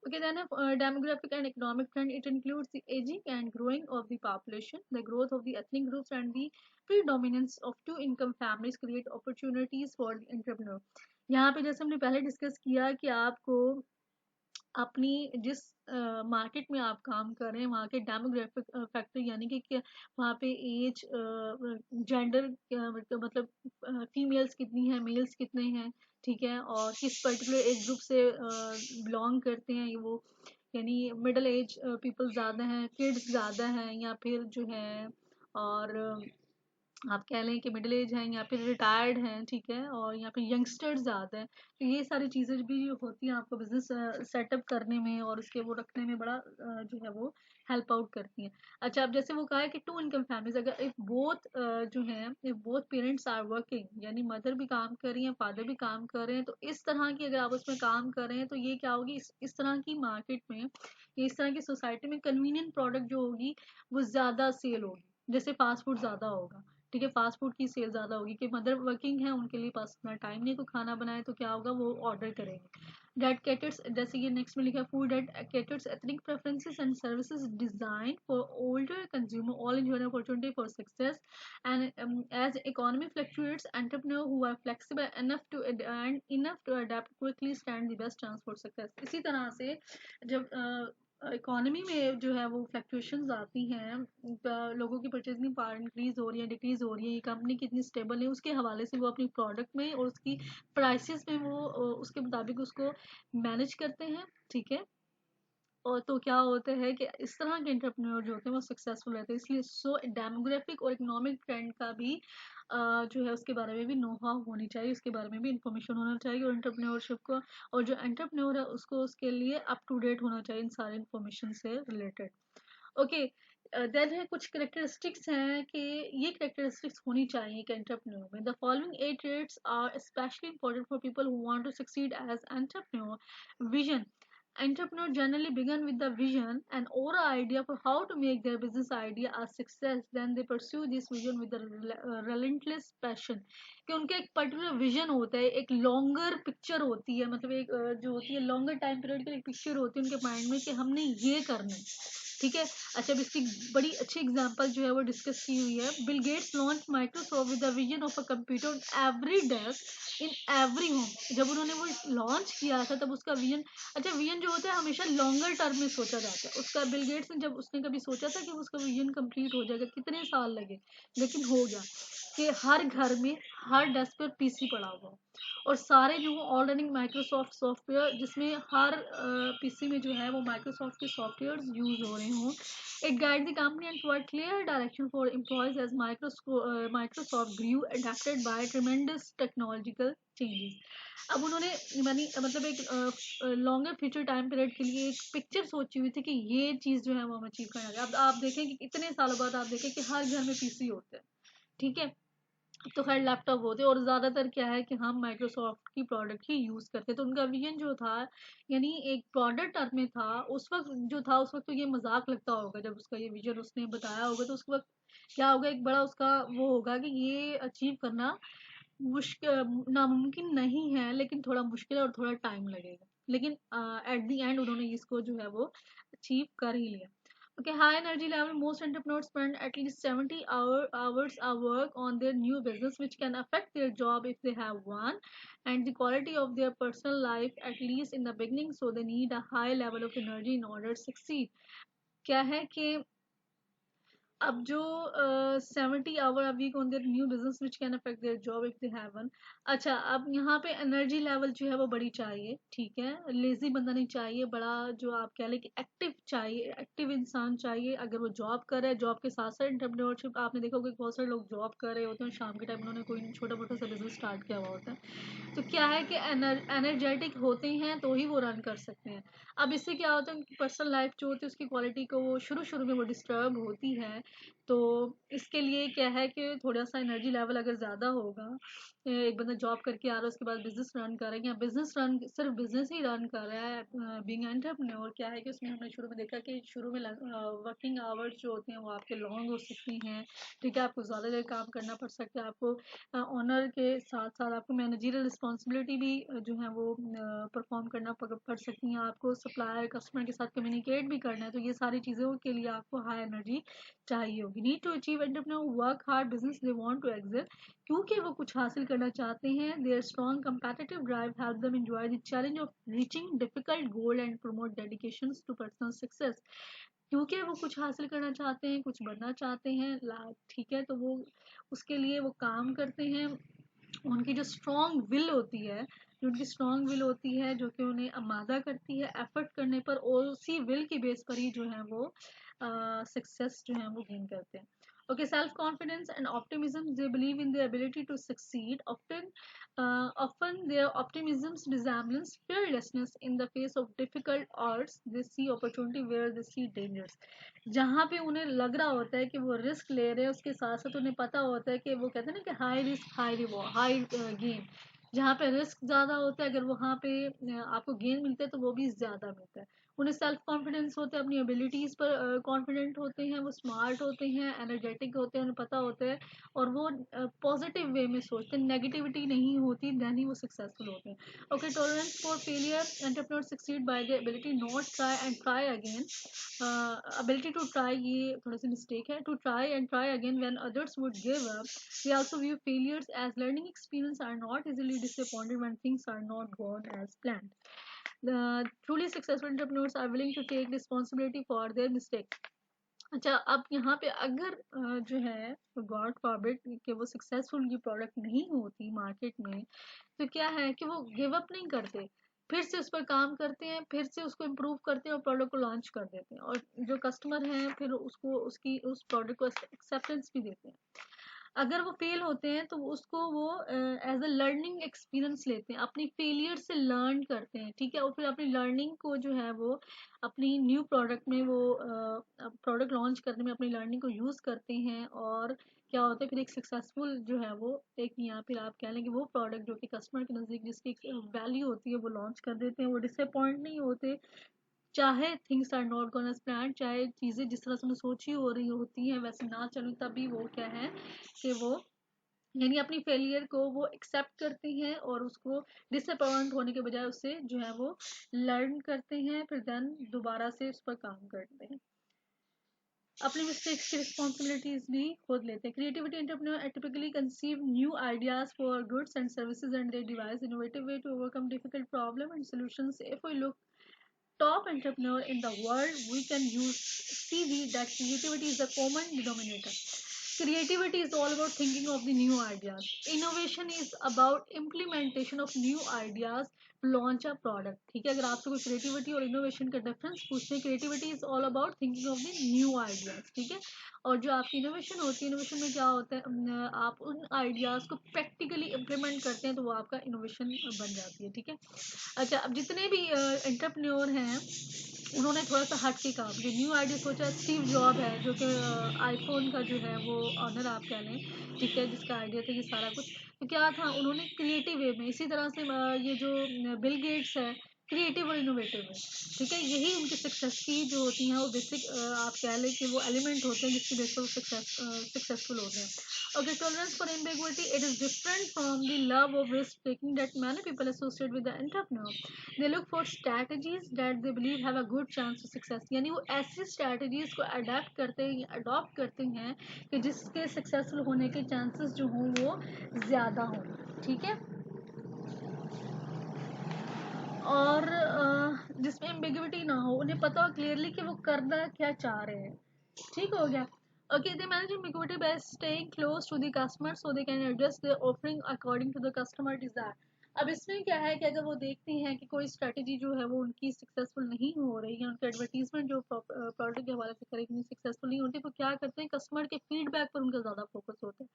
Okay, then demographic and economic trend, it includes the aging and growing of the population, the growth of the ethnic groups, and the predominance of two-income families create opportunities for the entrepreneur। यहाँ पे जैसे हमने पहले discuss किया कि आपको अपनी जिस मार्केट में आप काम कर रहे हैं वहाँ के डेमोग्राफिक फैक्टर, यानी कि वहाँ पे एज, जेंडर, मतलब फीमेल्स कितनी हैं, मेल्स कितने हैं, ठीक है, और किस पर्टिकुलर एज ग्रुप से बिलोंग करते हैं ये वो, यानी मिडिल एज पीपल ज़्यादा हैं, किड्स ज़्यादा हैं, या फिर जो है और आप कह लें कि मिडिल एज हैं या फिर रिटायर्ड हैं, ठीक है, और यहाँ पे यंगस्टर्स ज़्यादा हैं, तो ये सारी चीज़ें भी होती हैं आपको बिजनेस सेटअप करने में और उसके वो रखने में बड़ा जो है वो हेल्प आउट करती हैं। अच्छा, अब जैसे वो कहा है कि टू इनकम फैमिलीज, अगर इफ बोथ जो हैं, if both parents are working, यानी मदर भी काम कर रही हैं, फादर भी काम कर रहे हैं, तो इस तरह की अगर आप उसमें काम कर रहे हैं तो ये क्या होगी, इस तरह की मार्केट में, या इस तरह की सोसाइटी में कन्वीनियंट प्रोडक्ट जो होगी वो ज़्यादा सेल होगी, जैसे फास्ट फूड ज़्यादा होगा, ठीक है, फास्ट फूड की सेल ज़्यादा होगी कि मदर वर्किंग है, उनके लिए पास इतना टाइम नहीं तो खाना बनाए, तो क्या होगा, वो ऑर्डर करेंगे। डेट कैटर्स, जैसे ये नेक्स्ट में लिखा है, food that caters ethnic preferences and services design for older consumer, all enjoy an opportunity for success, and as economy fluctuates, entrepreneurs who are flexible enough to and enough to adapt quickly stand the best chance for success। इसी तरह से जब economy में जो है वो fluctuations आती हैं, लोगों की परचेजिंग पावर इंक्रीज हो रही है, डिक्रीज हो रही है, कंपनी कितनी स्टेबल है, उसके हवाले से वो अपनी प्रोडक्ट में और उसकी प्राइसेस में वो उसके मुताबिक उसको मैनेज करते हैं, ठीक है। और तो क्या होता है कि इस तरह के एंटरप्रेन्योर जो होते हैं वो सक्सेसफुल रहते हैं, इसलिए सो डेमोग्राफिक और इकोनॉमिक ट्रेंड का भी जो है उसके बारे में भी नो हाउ होनी चाहिए, उसके बारे में भी इंफॉर्मेशन होना चाहिए, और एंटरप्रेन्योरशिप को, और जो एंटरप्रेन्योर है उसको उसके लिए अप टू डेट होना चाहिए इन सारे इंफॉर्मेशन से रिलेटेड। ओके, देन है कुछ करेक्टरिस्टिक्स हैं कि ये करेक्टरिस्टिक्स होनी चाहिए एक एंटरप्रेन्योर में। The following 8 traits are specially important for people who want to succeed as entrepreneur. Vision, entrepreneurs generally begin with the vision and or idea for how to make their business idea a success, then they pursue this vision with a relentless passion। कि उनका एक particular vision होता है, एक longer picture होती है, मतलब एक जो होती है लॉन्गर टाइम पीरियड की एक पिक्चर होती है उनके माइंड में कि हमने ये करना है, ठीक है। अच्छा, अब इसकी बड़ी अच्छी एग्जांपल जो है वो डिस्कस की हुई है। Bill Gates launch Microsoft with the vision of a computer on every desk in every home. जब उन्होंने वो लॉन्च किया था तब उसका विजन, अच्छा विजन जो होता है हमेशा लॉन्गर टर्म में सोचा जाता है उसका। बिल गेट्स ने जब उसने कभी सोचा था कि उसका विजन कंप्लीट हो जाएगा, कितने साल लगे, लेकिन हो गया कि हर घर में हर डेस्क पर पीसी पड़ा हुआ हो, और सारे जो ऑल रनिंग माइक्रोसॉफ्ट सॉफ्टवेयर, जिसमें हर पीसी में जो है वो माइक्रोसॉफ्ट के सॉफ्टवेयर यूज हो रहे हों। It guide the company and provide clear direction for employees as Microsoft grew adapted by tremendous technological changes. अब उन्होंने मतलब एक लॉन्गर फ्यूचर टाइम पीरियड के लिए एक पिक्चर सोची हुई थी कि ये चीज़ जो है वो हम अचीव करना है। अब आप देखें कि इतने सालों बाद आप देखें कि हर घर में पीसी होते हैं, ठीक है, तो खैर लैपटॉप होते, और ज़्यादातर क्या है कि हम माइक्रोसॉफ्ट की प्रोडक्ट ही यूज़ करते। तो उनका विजन जो था, यानी एक प्रोडक्ट टर्म में था उस वक्त जो था, उस वक्त तो ये मजाक लगता होगा जब उसका ये विजन उसने बताया होगा, तो उस वक्त क्या होगा, एक बड़ा उसका वो होगा कि ये अचीव करना मुश्किल, नामुमकिन नहीं है, लेकिन थोड़ा मुश्किल है और थोड़ा टाइम लगेगा, लेकिन एट द एंड उन्होंने इसको जो है वो अचीव कर ही लिया। Okay, high energy level. Most entrepreneurs spend at least 70 hours a work on their new business, which can affect their job if they have one, and the quality of their personal life, at least in the beginning. So they need a high level of energy in order to succeed. क्या है कि अब जो 70 hour a week on their new business which can affect their job if they have one. अच्छा, अब यहाँ पे energy level जो है वो बड़ी चाहिए, ठीक है, लेजी बंदा नहीं चाहिए, बड़ा जो आप कह लें कि एक्टिव चाहिए, एक्टिव इंसान चाहिए। अगर वो जॉब कर रहा है, जॉब के साथ साथ एंटरप्रेन्योरशिप, आपने देखा होगा कि बहुत सारे लोग जॉब कर रहे होते हैं, शाम के टाइम उन्होंने कोई छोटा मोटा सा बिजनेस स्टार्ट किया हुआ होता है, तो क्या है कि एनर्जेटिक होते हैं तो ही वो रन कर सकते हैं। अब इससे क्या होता है, उनकी पर्सनल लाइफ जो होती है उसकी क्वालिटी को वो शुरू शुरू में वो डिस्टर्ब होती है। तो इसके लिए क्या है कि थोड़ा सा एनर्जी लेवल अगर ज़्यादा होगा, एक बंदा जॉब करके आ रहा है उसके बाद बिजनेस रन कर रहा है, या बिजनेस रन सिर्फ बिजनेस ही रन कर रहा है बीइंग एंटरप्रेन्योर, क्या है कि उसमें हमने शुरू में देखा कि शुरू में वर्किंग आवर्स जो होते हैं वो आपके लॉन्ग हो सकती हैं, ठीक है, आपको ज़्यादा देर काम करना पड़ सकता है, आपको ऑनर के साथ साथ आपको मैनेजरियल रिस्पॉन्सिबिलिटी भी जो है वो परफॉर्म करना पड़ सकती हैं, आपको सप्लायर कस्टमर के साथ कम्युनिकेट भी करना है, तो ये सारी चीज़ों के लिए आपको हाई एनर्जी चाहिए होगी। Need to achieve entrepreneur work hard business they want to excel, क्योंकि वो कुछ हासिल करना चाहते हैं। Their strong competitive drive help them enjoy the challenge of reaching difficult goal and promote dedication to personal success. क्योंकि वो कुछ हासिल करना चाहते हैं, कुछ बनना चाहते हैं, ठीक है, तो वो उसके लिए वो काम करते हैं। उनकी जो स्ट्रॉन्ग विल होती है, जो उनकी स्ट्रॉन्ग विल होती है जो कि उन्हें आमादा करती है एफर्ट करने पर, और उसी विल की बेस पर ही जो है वो सक्सेस जो है वो गेन करते हैं। Okay, self-confidence and optimism. They believe in their ability to succeed. Often their optimism resembles fearlessness in the face of difficult odds. They see opportunity where they see dangers. जहाँ पे उन्हें लग रहा होता है कि वो रिस्क ले रहे हैं, उसके साथ साथ उन्हें पता होता है कि वो कहते हैं ना कि high risk high reward, high gain. जहाँ पे रिस्क ज़्यादा होता है, अगर वहाँ पे आपको गेन मिलता है तो वो भी ज़्यादा मिलता है। उन्हें सेल्फ कॉन्फिडेंस होता है, अपनी एबिलिटीज़ पर कॉन्फिडेंट होते हैं, वो स्मार्ट होते हैं, एनर्जेटिक होते हैं, उन्हें पता होता है, और वो पॉजिटिव वे में सोचते हैं, नेगेटिविटी नहीं होती, देन ही वो सक्सेसफुल होते हैं। Okay, tolerance for failure. Entrepreneur succeed by the ability not try and try again. ability to try, ये थोड़ा सा मिस्टेक है, to try and try again when others would give up. They also view failures as learning experience, are not easily disappointed when things are not gone as planned. The truly successful entrepreneurs are willing to take responsibility for their mistakes. अच्छा, अब यहाँ पे अगर जो है God forbid कि वो successful की प्रोडक्ट नहीं होती मार्केट में, तो क्या है कि वो गिव अप नहीं करते, फिर से उस पर काम करते हैं, फिर से उसको इम्प्रूव करते हैं और प्रोडक्ट को लॉन्च कर देते हैं, और जो कस्टमर हैं फिर उसको उसकी उस प्रोडक्ट को एक्सेप्टेंस भी देते हैं। अगर वो फेल होते हैं तो उसको वो एज अ लर्निंग एक्सपीरियंस लेते हैं, अपनी फेलियर से लर्न करते हैं, ठीक है, और फिर अपनी लर्निंग को जो है वो अपनी न्यू प्रोडक्ट में वो प्रोडक्ट लॉन्च करने में अपनी लर्निंग को यूज़ करते हैं, और क्या होता है फिर एक सक्सेसफुल जो है वो एक, या फिर आप कह लें कि वो प्रोडक्ट जो कि कस्टमर के नज़दीक जिसकी वैल्यू होती है वो लॉन्च कर देते हैं, वो डिसअपॉइंट नहीं होते, चाहे things are not gone as plan, चाहे चीज़ें जिस तरह से उन्होंने सोची हो रही होती हैं वैसे ना चलें, तभी वो क्या है कि वो यानी अपनी फेलियर को वो एक्सेप्ट करते हैं और उसको डिसअपॉइंट होने के बजाय उससे जो है वो लर्न करते हैं, फिर देन दोबारा से उस पर काम करते हैं, अपनी मिस्टेक्स की रिस्पॉन्सिबिलिटीज भी खुद लेते हैं। Creativity entrepreneur typically conceive new ideas for goods and services and they devise innovative way to overcome difficult problem and solutions. If we look top entrepreneur in the world, we can use CV that creativity is the common denominator. Creativity is all about thinking of the new ideas. Innovation is about implementation of new ideas to launch a product. ठीक है, अगर आपसे कोई creativity और innovation का difference पूछते हैं, creativity is all about thinking of the new ideas, ठीक है, और जो आपकी इनोवेशन होती है, इनोवेशन में क्या होता है, आप उन आइडियाज को प्रैक्टिकली इम्प्लीमेंट करते हैं तो वो आपका इनोवेशन बन जाती है, ठीक है। अच्छा, अब जितने भी एंटरप्रेन्योर हैं उन्होंने थोड़ा सा हट के काम किया, न्यू आइडिया सोचा। स्टीव जॉब है जो कि आईफोन का जो है वो ऑनर आप कह लें, ठीक है, जिसका आइडिया था ये सारा कुछ, तो क्या था उन्होंने क्रिएटिव वे में, इसी तरह से ये जो बिल गेट्स है क्रिएटिव और इनोवेटिव है, ठीक है, यही उनकी सक्सेस की जो होती हैं वो बेसिक आप कह लें कि वो एलिमेंट होते हैं जिसकी बेस पर सक्सेसफुल होते हैं। Okay, tolerance for ambiguity, it is different from the love of risk taking that many people associate with the entrepreneur. They look for strategies that they believe have a good chance of success. यानी वो ऐसी strategies को adapt करते हैं या adopt करते हैं कि जिसके सक्सेसफुल होने के चांसेस जो हों वो ज़्यादा हों, ठीक है, और जिसमें एम्बिग्विटी ना हो, उन्हें पता हो क्लियरली कि वो करना क्या चाह रहे हैं, ठीक हो गया। Okay, they manage ambiguity by staying close to the customer so they can adjust their offering according to the customer desire. अब इसमें क्या है कि अगर वो देखते हैं कि कोई स्ट्रेटजी जो है वो उनकी सक्सेसफुल नहीं हो रही है, उनकी एडवर्टीजमेंट जो प्रोडक्ट के हवाले से करेगी सक्सेसफुल नहीं होती, तो क्या करते हैं कस्टमर के फीडबैक पर उनका ज़्यादा फोकस होता है।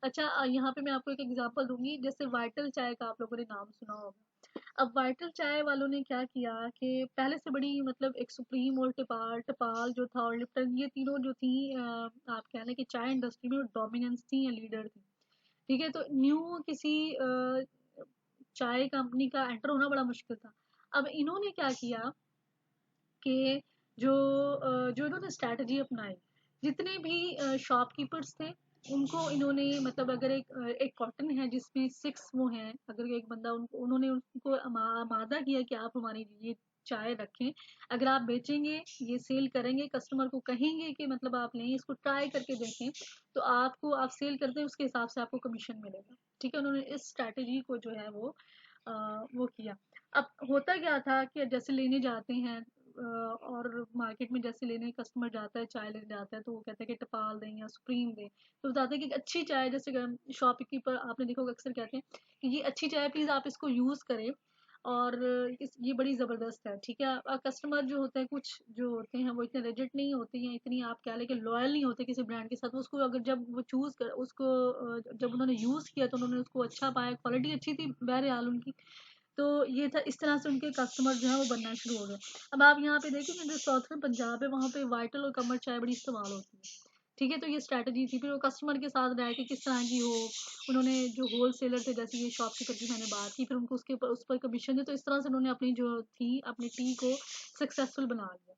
अच्छा, यहाँ पे मैं आपको एक एग्जांपल दूंगी, जैसे वाइटल चाय का आप लोगों ने नाम सुना होगा। अब वाइटल चाय वालों ने क्या किया कि पहले से बड़ी मतलब एक सुप्रीम और टपाल टपाल जो था और लिप्टन, ये तीनों जो थी आप कह लें कि चाय इंडस्ट्री में डोमिनेंस थी या लीडर थी, ठीक है, तो न्यू किसी चाय कंपनी का एंटर होना बड़ा मुश्किल था। अब इन्होंने क्या किया कि जो इन्होंने स्ट्रैटेजी अपनाई, जितने भी शॉपकीपर्स थे उनको इन्होंने मतलब अगर एक कॉटन है जिसमें 6 वो हैं, अगर एक बंदा उनको उन्होंने उनको मादा किया कि आप हमारे लिए चाय रखें, अगर आप बेचेंगे ये सेल करेंगे, कस्टमर को कहेंगे कि मतलब आप लें इसको ट्राई करके देखें, तो आपको आप सेल करते हैं उसके हिसाब से आपको कमीशन मिलेगा, ठीक है, उन्होंने इस स्ट्रैटेजी को जो है वो किया। अब होता क्या था कि जैसे लेने जाते हैं और मार्केट में जैसे लेने कस्टमर जाता है चाय लेने जाता है तो वो कहते हैं कि टपाल दें या सुप्रीम दें, तो बताते हैं कि अच्छी चाय, जैसे शॉपकीपर आपने देखा होगा अक्सर कहते हैं कि ये अच्छी चाय प्लीज़ आप इसको यूज़ करें, और ये बड़ी ज़बरदस्त है, ठीक है। कस्टमर जो होते हैं, कुछ जो होते हैं वो इतने रिजिड नहीं होते हैं, इतनी आप क्या लेके लॉयल नहीं होते किसी ब्रांड के साथ। उसको अगर जब वो चूज़ कर उसको जब उन्होंने यूज़ किया तो उन्होंने उसको अच्छा पाया, क्वालिटी अच्छी थी बहरहाल उनकी। तो ये था, इस तरह से उनके कस्टमर जो है वो बनना शुरू हो गए। अब आप यहाँ पे देखेंगे जो साउथर्न पंजाब है वहाँ पे वाइटल और कमर चाय बड़ी इस्तेमाल होती है, ठीक है। तो ये स्ट्रैटेजी थी, फिर वो कस्टमर के साथ रह के किस तरह की हो। उन्होंने जो होल सेलर थे, जैसे ये शॉपकीपर की मैंने बात की, फिर उनको उसके ऊपर उस पर कमीशन दी, तो इस तरह से उन्होंने अपनी जो थी अपनी टी को सक्सेसफुल बना लिया,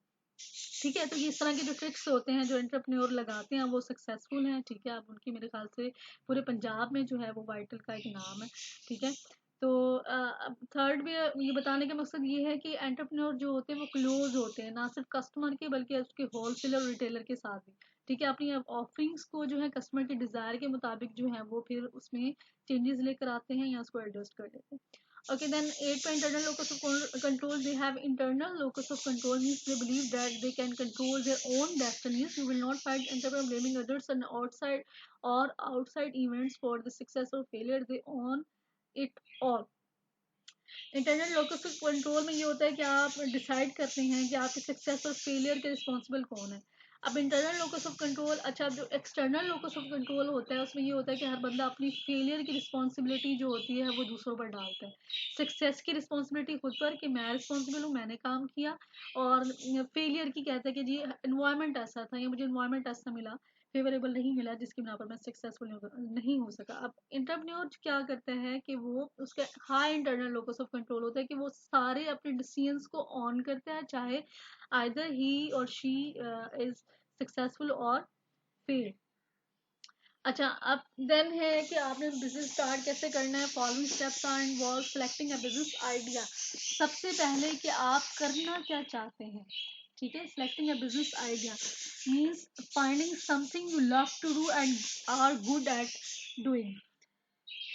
ठीक है। तो ये इस तरह के जो ट्रिक्स होते हैं जो एंटरप्रेन्योर लगाते हैं वो सक्सेसफुल हैं, ठीक है। अब उनकी मेरे ख्याल से पूरे पंजाब में जो है वो वाइटल का एक नाम है, ठीक है। तो अब थर्ड में ये बताने का मकसद ये है कि एंटरप्रेन्योर जो होते हैं वो क्लोज होते हैं, ना सिर्फ कस्टमर के बल्कि उसके होलसेलर और रिटेलर के साथ भी, ठीक है। अपनी ऑफरिंग्स को जो है कस्टमर के डिज़ायर के मुताबिक जो है वो फिर उसमें चेंजेस लेकर आते हैं या उसको एडजस्ट कर देते हैं। Okay, then 8 by internal locus of control. They have internal locus of control, means they believe that they can control their own destinies. You will not find entrepreneur blaming others and outside events for the success or failure. They own it all. Internal locus of control में ये होता है कि आप decide करते हैं कि आपके सक्सेस और फेलियर के रिस्पॉन्सिबल कौन है। अब इंटरनल लोकस ऑफ कंट्रोल, अच्छा जो एक्सटर्नल लोकस ऑफ कंट्रोल होता है उसमें ये होता है कि हर बंदा अपनी फेलियर की रिस्पॉन्सिबिलिटी जो होती है वो दूसरों पर डालता है। सक्सेस की रिस्पॉन्सिबिलिटी खुद पर कि मैं रिस्पॉन्सिबल हूँ, मैंने काम किया। और फेलियर की कहता है कि जी इन्वायरमेंट ऐसा था या मुझे इन्वायरमेंट ऐसा मिला, फेवरेबल नहीं मिला, जिसकी बिना पर मैं सक्सेसफुल नहीं हो सका। अब इंटरप्रेन्योर क्या करता है कि वो उसके high internal locus of control होता है कि वो सारे अपने डिसीजंस को ऑन करता है, चाहे आइदर ही और शी इज सक्सेसफुल और फेल। अच्छा, अब देन है कि आपने बिजनेस स्टार्ट कैसे करना है। Following steps are involve selecting a business idea. सबसे पहले कि आप करना क्या चाहते हैं, ठीक है। Selecting a business idea means finding something you love to do and are good at doing.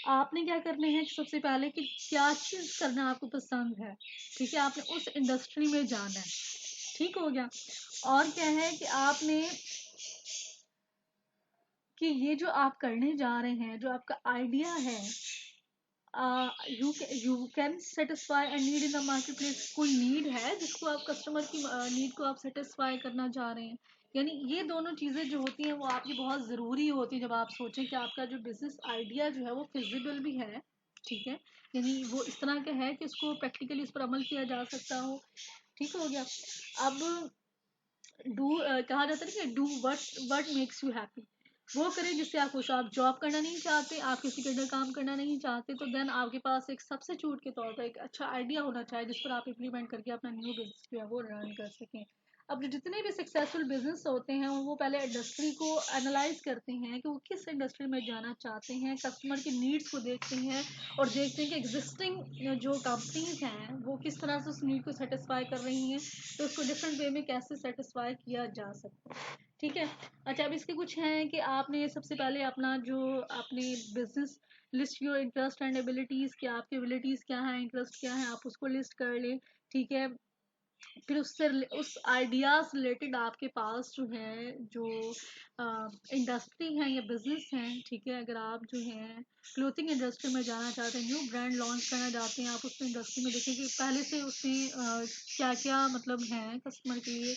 आपने क्या करना है सबसे पहले कि क्या चीज करना आपको पसंद है, ठीक है। आपने उस इंडस्ट्री में जाना है, ठीक हो गया। और क्या है कि आपने कि ये जो आप करने जा रहे हैं, जो आपका आइडिया है, you can satisfy a need in the market place. कोई नीड है जिसको आप कस्टमर की नीड को आप सेटिस्फाई करना चाह रहे हैं। यानी ये दोनों चीज़ें जो होती हैं वो आपकी बहुत ज़रूरी होती है जब आप सोचें कि आपका जो बिजनेस आइडिया जो है वो फिजिबल भी है, ठीक है। यानी वो इस तरह का है कि उसको प्रैक्टिकली उस पर अमल किया जा सकता हो, ठीक हो गया। अब कहा जाता है कि do what makes you happy, वो करें जिससे आप खुश हो। आप जॉब करना नहीं चाहते, आप किसी के अंडर काम करना नहीं चाहते, तो देन आपके पास एक सब्स्टिट्यूट के तौर पर एक अच्छा आइडिया होना चाहिए जिस पर आप इम्प्लीमेंट करके अपना न्यू बिजनेस जो है वो रन कर सकें। अब जो जितने भी सक्सेसफुल बिजनेस होते हैं वो पहले इंडस्ट्री को एनालाइज करते हैं कि वो किस इंडस्ट्री में जाना चाहते हैं, कस्टमर की नीड्स को देखते हैं और देखते हैं कि एग्जिस्टिंग जो कंपनीज हैं वो किस तरह से उस नीड को सेटिस्फाई कर रही हैं, तो उसको डिफरेंट वे में कैसे सेटिस्फाई किया जा सकता है, ठीक है। अच्छा, अब इसके कुछ हैं कि आपने सबसे पहले अपना जो अपने business list your interest and abilities, क्या आपकी एबिलिटीज़ क्या है, इंटरेस्ट क्या है, आप उसको लिस्ट कर लें, ठीक है। फिर उससे उस आइडियाज रिलेटेड आपके पास जो है जो इंडस्ट्री है या बिजनेस है, ठीक है। अगर आप जो है क्लोथिंग इंडस्ट्री में जाना चाहते हैं, न्यू ब्रांड लॉन्च करना चाहते हैं, आप उस इंडस्ट्री में देखें कि पहले से उसमें क्या क्या मतलब है कस्टमर के लिए।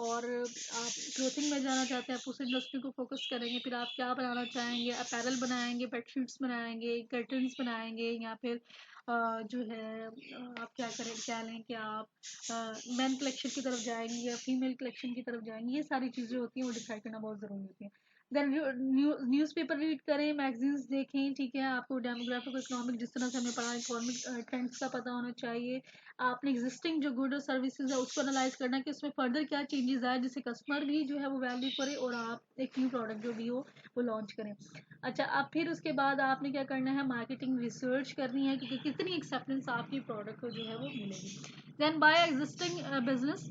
और आप क्लोथिंग में जाना चाहते हैं, आप उस इंडस्ट्री को फोकस करेंगे। फिर आप क्या बनाना चाहेंगे, अपैरल बनाएंगे, बेडशीट्स बनाएंगे, कर्टन्स बनाएंगे, या फिर जो है आप क्या करें, क्या लें कि आप मेन कलेक्शन की तरफ जाएंगे या फीमेल कलेक्शन की तरफ जाएंगे। ये सारी चीज़ें होती हैं वो डिसाइड करना बहुत ज़रूरी होती है। देन न्यूज़पेपर रीड करें, मैगजीन्स देखें, ठीक है। आपको डेमोग्राफिक इकोनॉमिक जिस तरह से हमें पढ़ा इकोनॉमिक ट्रेंड्स का पता होना चाहिए। आपने एग्जिस्टिंग जो गुड और सर्विसेज है उसको एनालाइज करना कि उसमें फर्दर क्या चेंजेस आए जिससे कस्टमर भी जो है वो वैल्यू करे और आप एक न्यू प्रोडक्ट जो भी हो वो लॉन्च करें। अच्छा, अब फिर उसके बाद आपने क्या करना है, मार्केटिंग रिसर्च करनी है कि कितनी एक्सेप्टेंस आपकी प्रोडक्ट को जो है वो मिलेगी। Then buy existing business.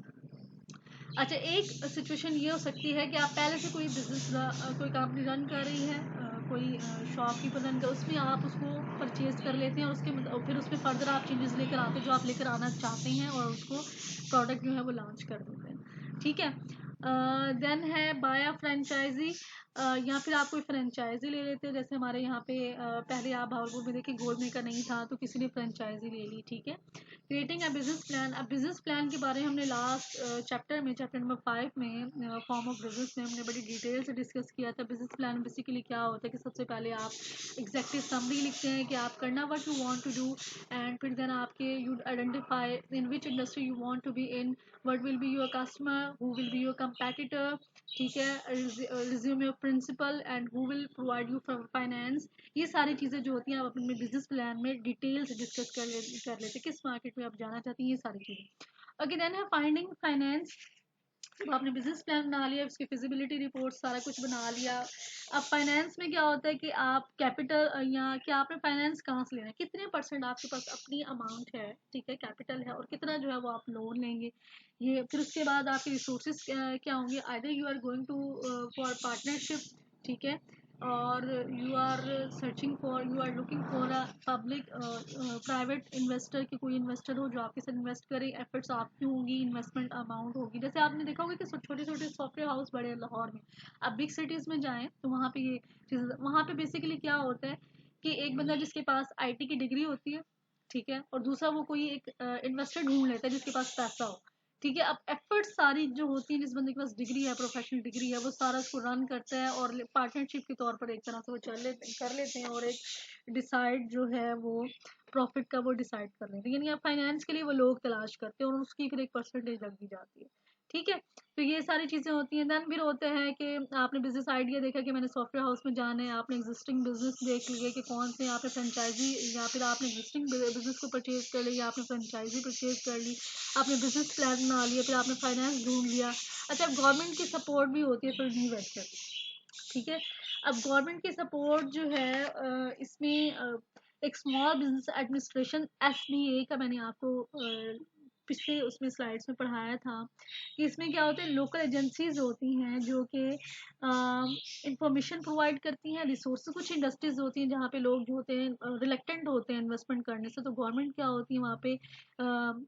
अच्छा, एक सिचुएशन ये हो सकती है कि आप पहले से कोई बिजनेस कोई कंपनी रन कर रही है, कोई शॉपकीपर रन कर, उसमें आप उसको परचेज कर लेते हैं और और फिर उसमें फर्दर आप चेंजेस लेकर आते हैं जो आप लेकर आना चाहते हैं और उसको प्रोडक्ट जो है वो लॉन्च कर देते हैं, ठीक है। देन है बाय अ फ्रेंचाइजी, या फिर आप कोई फ्रेंचाइजी ले लेते हैं। जैसे हमारे यहाँ पे पहले आप भावलपुर में देखिए गोल्ड मेकर नहीं था तो किसी ने फ्रेंचाइजी ले ली, ठीक है। क्रिएटिंग अ बिजनेस प्लान, अब बिजनेस प्लान के बारे में हमने लास्ट चैप्टर में, चैप्टर नंबर 5 में फॉर्म ऑफ बिजनेस में हमने बड़ी डिटेल से डिस्कस किया था। बिजनेस प्लान बेसिकली क्या होता है कि सबसे पहले आप एग्जैक्टिव समरी लिखते हैं कि आप करना what you want to do, and फिर देन आपके you identify in which industry you want to be in, what will be your customer, who will be your competitor, ठीक है, resume your principal and who will provide you finance. ये सारी चीज़ें जो होती हैं आप अपने बिजनेस प्लान में डिटेल से डिस्कस कर लेते हैं, किस मार्केट में आप जाना चाहती हैं, ये सारी चीज़ें। ओके, देन है फाइंडिंग फाइनेंस। तो आपने बिजनेस प्लान बना लिया, उसकी फिजिबिलिटी रिपोर्ट सारा कुछ बना लिया। अब फाइनेंस में क्या होता है कि आप कैपिटल या क्या आपने फाइनेंस कहाँ से लेना है, कितने परसेंट आपके पास अपनी अमाउंट है, ठीक है, कैपिटल है, और कितना जो है वो आप लोन लेंगे। ये फिर उसके बाद आपके रिसोर्सेज क्या होंगे, either you are going to for partnership, ठीक है, और you are searching for, you are looking for a public private investor, कि कोई इन्वेस्टर हो जो आपके साथ इन्वेस्ट करे, एफर्ट्स आपकी होंगी, इन्वेस्टमेंट अमाउंट होगी। जैसे आपने देखा होगा कि छोटे छोटे सॉफ्टवेयर हाउस बड़े लाहौर में, अब बिग सिटीज़ में जाएं तो वहाँ पे ये चीज़, वहाँ पे बेसिकली क्या होता है कि एक बंदा जिसके पास आईटी की डिग्री होती है, ठीक है, और दूसरा वो कोई एक इन्वेस्टर ढूंढ लेता है जिसके पास पैसा हो, ठीक है। अब एफर्ट सारी जो होती है, जिस बंदे के पास डिग्री है, प्रोफेशनल डिग्री है, वो सारा उसको रन करता है और पार्टनरशिप के तौर पर एक तरह से वो कर लेते हैं, और एक डिसाइड जो है वो प्रॉफिट का वो डिसाइड कर लेते हैं। यानी आप फाइनेंस के लिए वो लोग तलाश करते हैं और उसकी फिर एक परसेंटेज लग दी जाती है, ठीक है। तो ये सारी चीज़ें होती हैं। देन फिर होते हैं कि आपने बिजनेस आइडिया देखा कि मैंने सॉफ्टवेयर हाउस में जाना है, आपने एग्जिस्टिंग बिजनेस देख लिए कि कौन से, आपने फ्रेंचाइजी, या फिर आपने एग्जिस्टिंग बिजनेस को परचेज कर लिया, आपने फ्रेंचाइजी परचेज कर ली, आपने बिजनेस प्लान बना लिया, फिर आपने फाइनेंस ढूंढ लिया। अच्छा, गवर्नमेंट की सपोर्ट भी होती है फॉर न्यू वेंचर, ठीक है। अब गवर्नमेंट की सपोर्ट जो है इसमें एक स्मॉल बिजनेस एडमिनिस्ट्रेशन, एसबीए का मैंने आपको पिछले उसमें स्लाइड्स में पढ़ाया था कि इसमें क्या होता है, लोकल एजेंसीज होती हैं जो कि इंफॉर्मेशन प्रोवाइड करती हैं, रिसोर्स, कुछ इंडस्ट्रीज होती हैं जहाँ पे लोग जो होते हैं रिलेक्टेंट होते हैं इन्वेस्टमेंट करने से, तो गवर्नमेंट क्या होती है वहाँ पे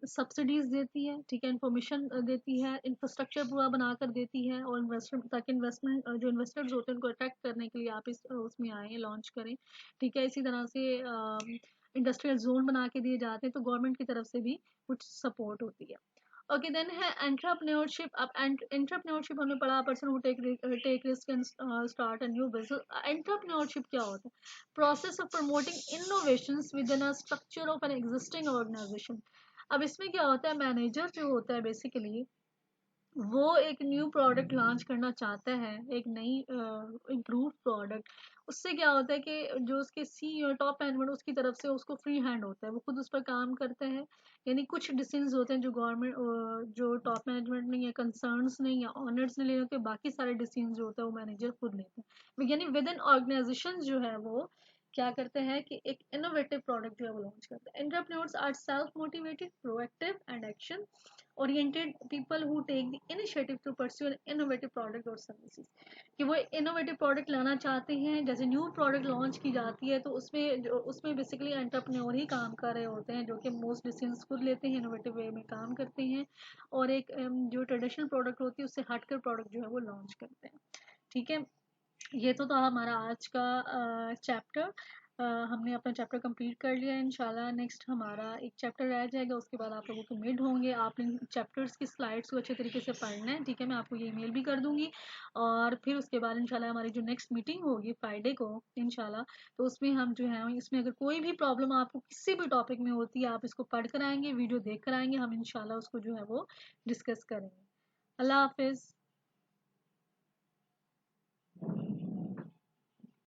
सब्सिडीज देती है, ठीक है, इन्फॉर्मेशन देती है, इंफ्रास्ट्रक्चर पूरा बनाकर देती है, और इन्वेस्टमेंट, ताकि इन्वेस्टमेंट जो इन्वेस्टर्स होते हैं उनको अट्रैक्ट करने के लिए आप इस उसमें आए, लॉन्च करें, ठीक है। इसी तरह से इंडस्ट्रियल जोन बना के दिए जाते हैं, तो गवर्नमेंट की तरफ से भी कुछ सपोर्ट होती है। ओके, देन है एंटरप्रेन्योरशिप। अब एंटरप्रेन्योरशिप हमने पढ़ा, person who take risk and start a new business. Entrepreneurship क्या होता है, process of promoting innovations within a structure of an existing organization. अब इसमें क्या होता है, मैनेजर जो होता है बेसिकली वो एक न्यू प्रोडक्ट लॉन्च करना चाहता है, एक नई इम्प्रूव प्रोडक्ट। उससे क्या होता है कि जो उसके सीईओ टॉप मैनेजमेंट उसकी तरफ से उसको फ्री हैंड होता है, वो खुद उस पर काम करते हैं। यानी कुछ डिसीजंस होते हैं जो गवर्नमेंट, जो टॉप मैनेजमेंट ने या कंसर्न्स ने या ऑनर्स ने लेने होते हैं, बाकी सारे डिसीजन जो होते हैं वो मैनेजर खुद लेते हैं। यानी विद इन ऑर्गेनाइजेशन जो है वो क्या करते हैं कि एक इनोवेटिव प्रोडक्ट जो है वो लॉन्च करते हैं। Entrepreneurs are self motivated, proactive and action oriented people who take the initiative to pursue an innovative product or services। कि वो इनोवेटिव प्रोडक्ट लाना चाहते हैं, जैसे न्यू प्रोडक्ट लॉन्च की जाती है तो उसमें बेसिकली एंटरप्रेन्योर ही काम कर रहे होते हैं, जो कि मोस्ट डिसीजंस खुद लेते हैं, इनोवेटिव वे में काम करते हैं, और एक जो ट्रेडिशनल प्रोडक्ट होती है उससे हटकर प्रोडक्ट जो है वो लॉन्च करते हैं, ठीक है। ये तो था हमारा आज का चैप्टर। हमने अपना चैप्टर कंप्लीट कर लिया। इंशाल्लाह नेक्स्ट हमारा एक चैप्टर रह जाएगा, उसके बाद आप लोगों के मिड होंगे। आपने चैप्टर्स की स्लाइड्स को अच्छे तरीके से पढ़ना है, ठीक है, मैं आपको ये ईमेल भी कर दूंगी। और फिर उसके बाद इंशाल्लाह हमारी जो नेक्स्ट मीटिंग होगी फ्राइडे को इंशाल्लाह, तो उसमें हम जो है, इसमें अगर कोई भी प्रॉब्लम आपको किसी भी टॉपिक में होती है, आप इसको पढ़ कर आएंगे, वीडियो देख कर आएंगे, हम इंशाल्लाह उसको जो है वो डिस्कस करेंगे। अल्लाह हाफिज़।